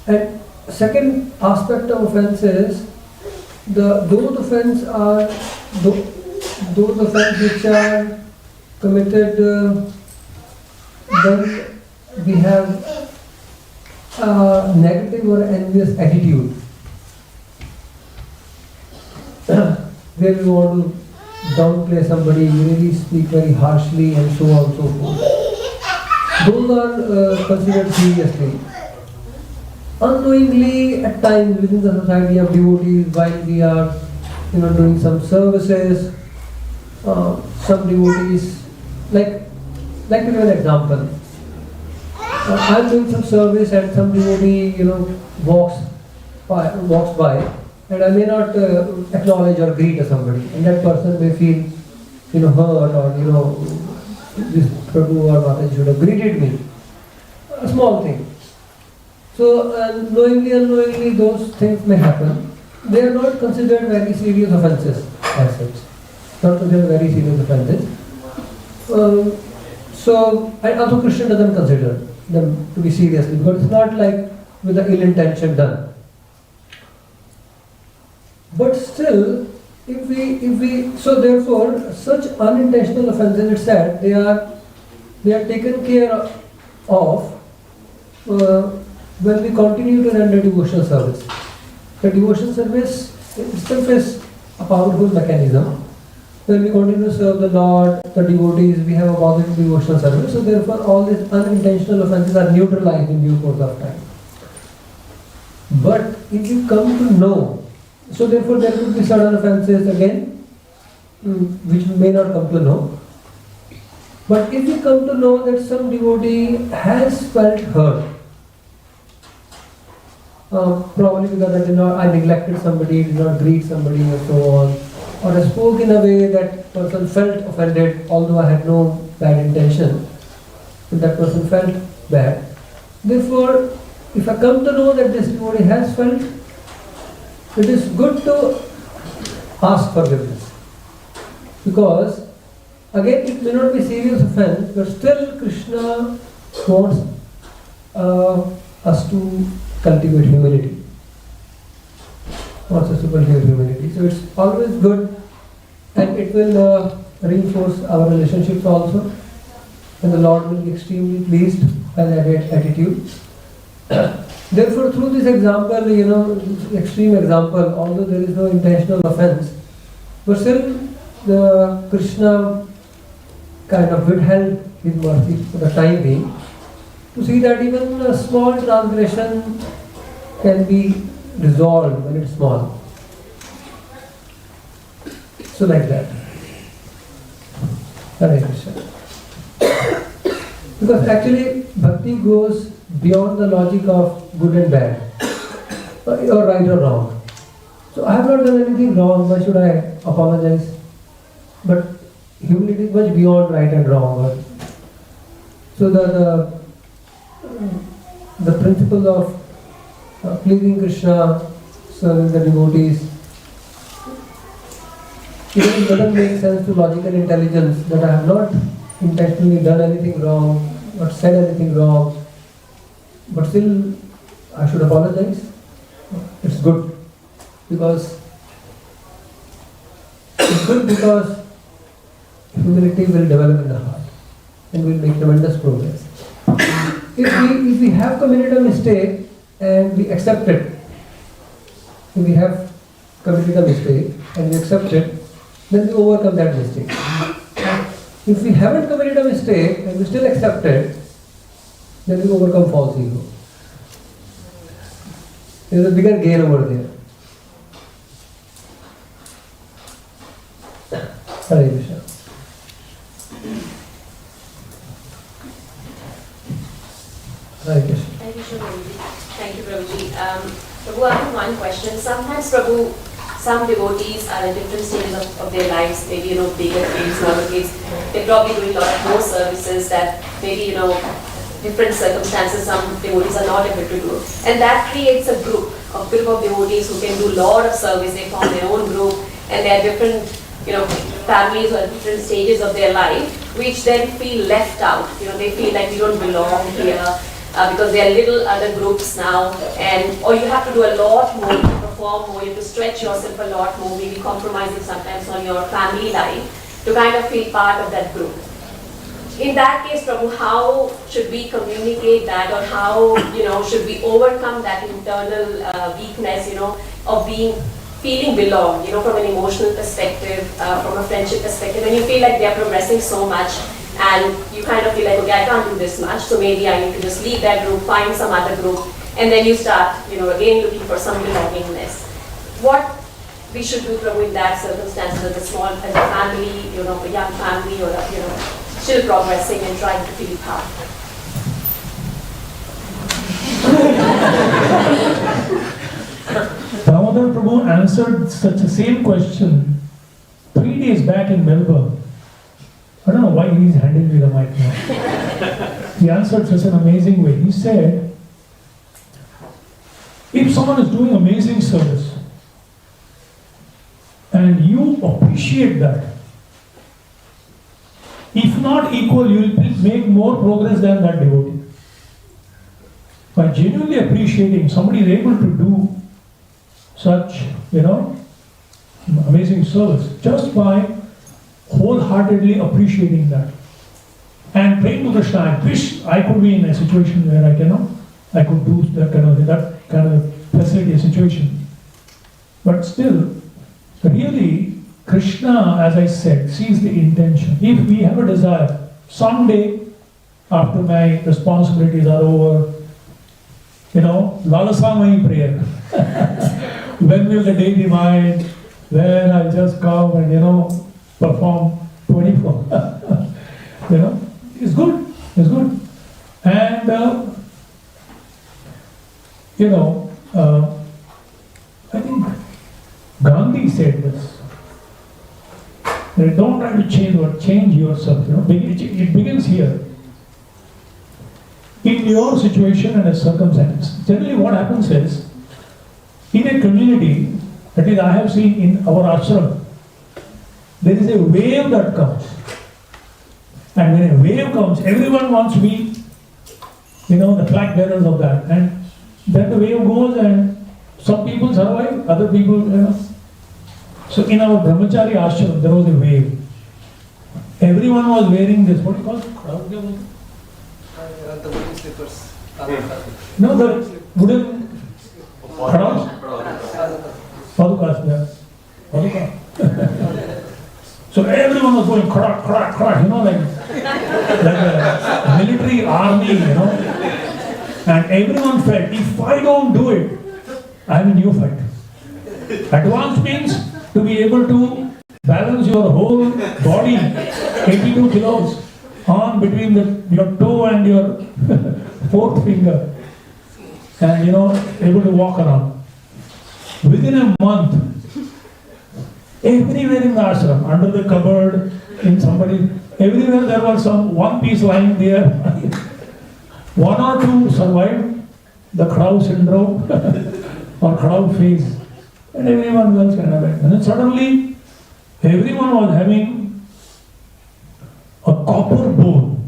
And second aspect of offense is those offenses which are committed when we have negative or envious attitude, where we want to downplay somebody, really speak very harshly and so on and so forth. Those are considered seriously. Unknowingly, at times within the society of devotees, while we are doing some services, some devotees, like to give an example, I'm doing some service and some devotee, walks by, and I may not acknowledge or greet somebody, and that person may feel, hurt, or this Prabhu or Mataji should have greeted me. A small thing. So, knowingly, unknowingly, those things may happen. They are not considered very serious offences as such. Not considered very serious offences. And also Krishna doesn't consider them to be seriously, because it's not like with the ill intention done. But still, so therefore, such unintentional offences, it's said, they are taken care of when we continue to render devotional service. The devotional service itself is a powerful mechanism. When we continue to serve the Lord, the devotees, we have a positive devotional service. So therefore, all these unintentional offences are neutralized in due course of time. But if you come to know, so therefore there could be certain offences again, which may not come to know. But if you come to know that some devotee has felt hurt, probably because I neglected somebody, did not greet somebody and so on, or I spoke in a way that person felt offended, although I had no bad intention, but that person felt bad. Therefore, if I come to know that this devotee has felt, it is good to ask forgiveness. Because, again, it may not be serious offense, but still Krishna wants us to cultivate humility. Wants us to cultivate humility. So it's always good, and it will reinforce our relationships also. And the Lord will be extremely pleased by that attitude. Therefore, through this example, extreme example, although there is no intentional offense, but still the Krishna kind of withheld his mercy for the time being, to see that even a small transgression can be resolved when it's small. So like that. Hare Krishna. Because actually bhakti goes beyond the logic of good and bad, or right or wrong. So I have not done anything wrong, why should I apologize? But humility is much beyond right and wrong. So the principle of pleasing Krishna, serving the devotees, it doesn't make sense to logical intelligence that I have not intentionally done anything wrong, not said anything wrong, but still I should apologize. It's good because humility will develop in the heart and will make tremendous progress. If we have committed a mistake and we accept it, if we have committed a mistake and we accept it, then we overcome that mistake. If we haven't committed a mistake and we still accept it, then we overcome false ego. There is a bigger gain over there. Hare Krishna. Hare Krishna. Thank you, Prabhuji. Thank you, Prabhuji. Prabhu, I have one question. Sometimes, Prabhu, some devotees are at different stages of their lives, maybe, bigger kids, smaller kids. They're probably doing a lot more services that maybe, different circumstances some devotees are not able to do. And that creates a group of devotees who can do a lot of service. They form their own group and they are different, families or different stages of their life, which then feel left out. They feel like we don't belong here. Because there are little other groups now, or you have to do a lot more, to perform more, you have to stretch yourself a lot more, maybe compromising sometimes on your family life to kind of feel part of that group. In that case, Prabhu, how should we communicate that, or how should we overcome that internal weakness, of feeling belong, from an emotional perspective, from a friendship perspective, when you feel like they are progressing so much. And you kind of feel like, okay, I can't do this much, so maybe I need to just leave that group, find some other group, and then you start, again looking for some belongingness. What we should do, Prabhu, in that circumstances as a family, a young family, or still progressing and trying to feel part. Damodar Prabhu answered such a same question 3 days back in Melbourne. I don't know why he's handing me the mic now. He answered such an amazing way. He said, if someone is doing amazing service and you appreciate that, if not equal, you will make more progress than that devotee. By genuinely appreciating somebody is able to do such, amazing service just by wholeheartedly appreciating that and praying to Krishna. I wish I could be in a situation where I could do that kind of facility situation. But still, really, Krishna, as I said, sees the intention. If we have a desire, someday, after my responsibilities are over, Lalasamai prayer. When will the day be mine? Where I'll just come and, perform 24. It's good. It's good. And, I think Gandhi said this. Don't try to change yourself. It begins here. In your situation and a circumstance, generally what happens is, in a community, that is, I have seen in our ashram, there is a wave that comes. And when a wave comes, everyone wants to be, the flag bearers of that. And then the wave goes and some people survive, other people, So in our brahmachari ashram, there was a wave. Everyone was wearing this, what do you call it? The wooden slippers. No, the wooden khadams? Padukas, yeah. Paduka. So everyone was going crack, crack, crack, like a military army, And everyone felt, if I don't do it, I'm in new fight. Advance means to be able to balance your whole body, 82 kilos, on between your toe and your fourth finger, and able to walk around. Within a month, everywhere in the ashram, under the cupboard, in somebody, everywhere there was one piece lying there. One or two survived the crow syndrome or crow phase, and everyone else kind of went. And then suddenly, everyone was having a copper bowl.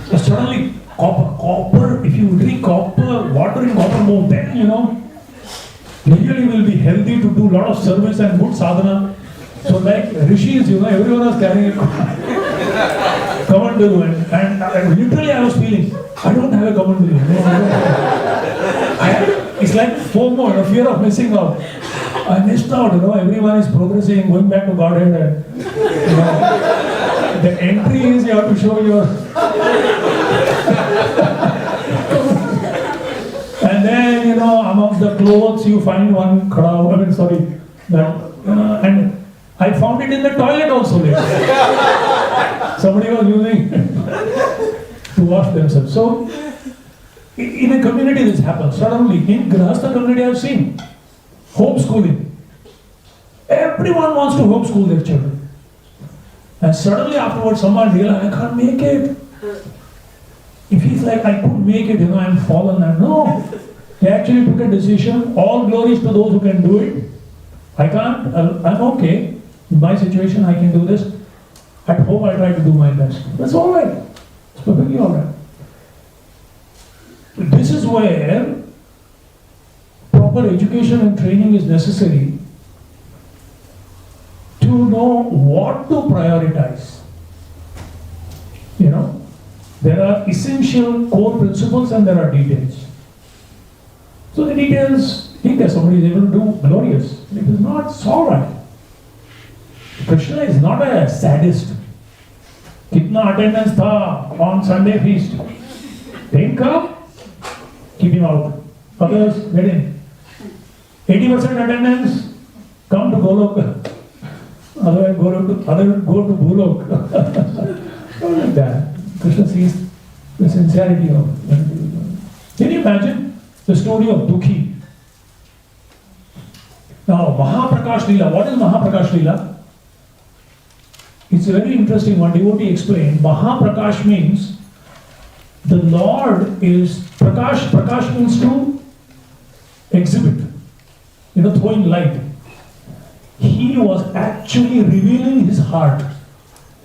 So suddenly, copper, if you drink copper, water in copper bowl, then usually will be healthy to do a lot of service and good sadhana. So like rishis, everyone was carrying a kamandalu, and literally I was feeling, I don't have a kamandalu. It's like FOMO, fear of missing out. I missed out, everyone is progressing, going back to Godhead, and the entry is you have to show your and then amongst the clothes you find one crowd, and I found it in the toilet also later. Somebody was using to wash themselves. So in a community this happens. Suddenly in Grihastha community I have seen homeschooling. Everyone wants to homeschool their children. And suddenly afterwards someone realized, I can't make it. If he's like, I couldn't make it, I'm fallen. And no, they actually took a decision. All glories to those who can do it. I can't, I'm okay. In my situation, I can do this. At home, I try to do my best. That's all right. It's perfectly all right. This is where proper education and training is necessary to know what to prioritize. There are essential core principles and there are details. So the details, somebody is able to do glorious. It is not, it's all right. Krishna is not a sadist. Kitna attendance tha on Sunday feast? Didn't come? Keep him out. Others, get in. 80% attendance, come to Golok. Otherwise, go to Bhulok. Don't like that. Krishna sees the sincerity of. Can you imagine the story of Dukhi? Now, Mahaprakash Leela. What is Mahaprakash Leela? It's a very interesting one. Devotee explained. Mahaprakash means the Lord is Prakash. Prakash means to exhibit, throwing light. He was actually revealing his heart.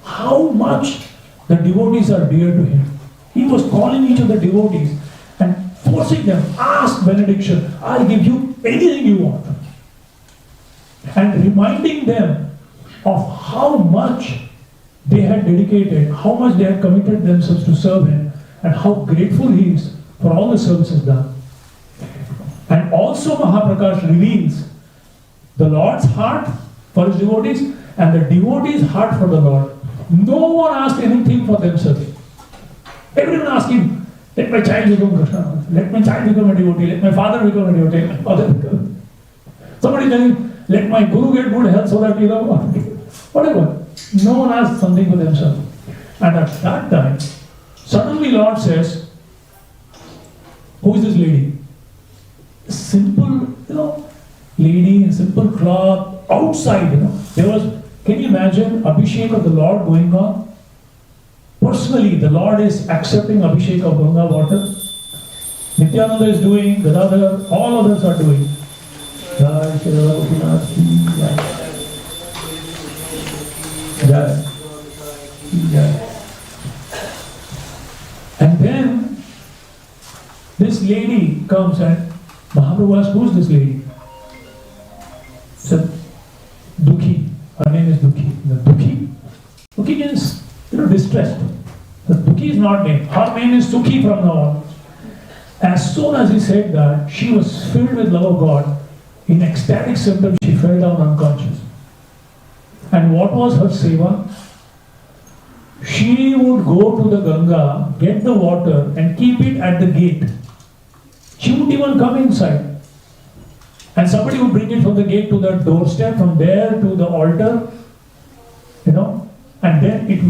How much the devotees are dear to him. He was calling each of the devotees and forcing them, ask benediction. I'll give you anything you want. And reminding them of how much they had dedicated, how much they had committed themselves to serve him, and how grateful he is for all the services done. And also Mahaprakash reveals the Lord's heart for his devotees and the devotees' heart for the Lord. No one asked anything for themselves. Everyone asking, let my child become Krishna, let my child become a devotee, let my father become a devotee, let my father become. Somebody telling, let my guru get good health so that whatever. No one asked something for themselves. And at that time, suddenly Lord says, who is this lady? A simple, lady in simple cloth, outside, There was, can you imagine Abhishek of the Lord going on? Personally, the Lord is accepting Abhishek of Ganga water. Nityananda is doing, Gadadhar, all others are doing. Jai Shri Radha Gopinath. Jai. Jai. And then this lady comes and Mahaprabhu asks, who is this lady? Said, Dukhi. Her name is Dukhi. The Dukhi? Dukhi means, distressed. The Dukhi is not name. Her name is Sukhi from now on. As soon as he said that, she was filled with love of God. In ecstatic symptoms, she fell down unconscious. And what was her seva? She would go to the Ganga, get the water, and keep it at the gate. She wouldn't even come inside. And somebody would bring it from the gate to the doorstep, from there to the altar, and then it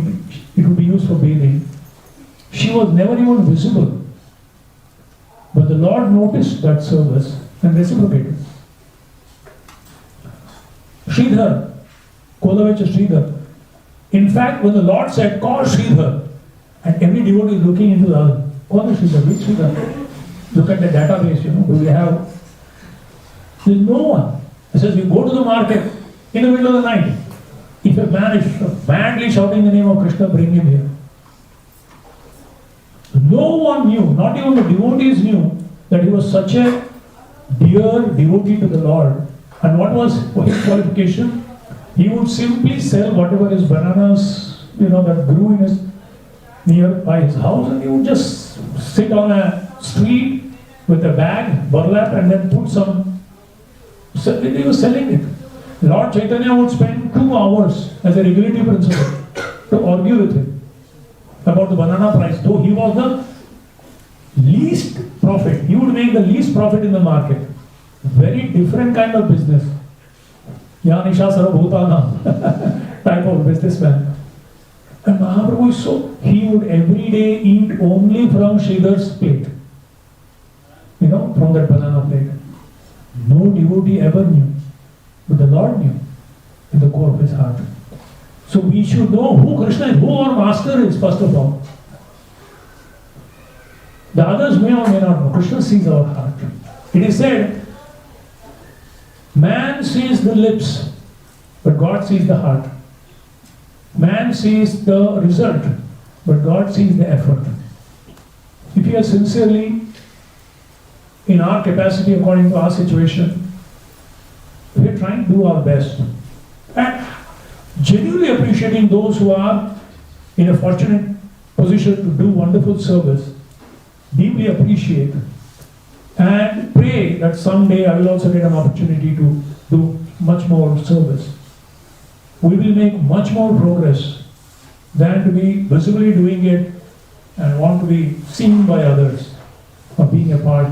would be used for bathing. She was never even visible. But the Lord noticed that service and reciprocated. Sridhar, Kolavecha Sridhar. In fact, when the Lord said, call Sridhar, and every devotee is looking into the other, call the Sridhar, which Sridhar? Look at the database, do we have? There's no one. It says, you go to the market in the middle of the night. If a man is madly shouting the name of Krishna, bring him here. No one knew, not even the devotees knew, that he was such a dear devotee to the Lord. And what was his qualification? He would simply sell whatever his bananas, that grew in his nearby his house, and he would just sit on a street with a bag, burlap, and then put some. So he was selling it. Lord Chaitanya would spend 2 hours as a regulative principle to argue with him about the banana price, though he was the least profit. He would make the least profit in the market. Very different kind of business. Yanisha Sarabhutana type of businessman. And Mahaprabhu is so, he would every day eat only from Sridhar's plate. From that banana plate. No devotee ever knew. But the Lord knew in the core of his heart. So we should know who Krishna is, who our master is, first of all. The others may or may not know. Krishna sees our heart. It is said, man sees the lips, but God sees the heart. Man sees the result, but God sees the effort. If we are sincerely, in our capacity, according to our situation, we are trying to do our best. And genuinely appreciating those who are in a fortunate position to do wonderful service, deeply appreciate and pray that someday I will also get an opportunity to do much more service. We will make much more progress than to be visibly doing it and want to be seen by others or being a part,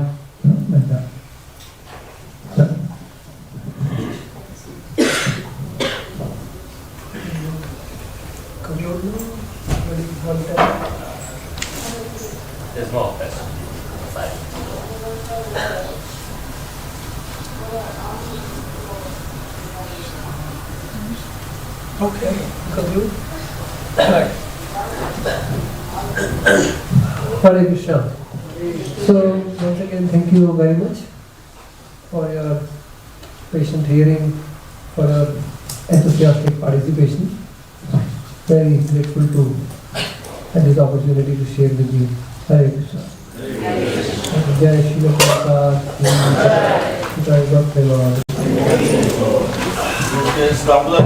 like that. There's more question. Okay, conclude. Hare Krishna. So, once again, thank you very much for your patient hearing, for your enthusiastic participation. Very grateful to have this opportunity to share with you. Hare Krishna. Jai Shri Prabhupada. Jai Bhakti. Stop the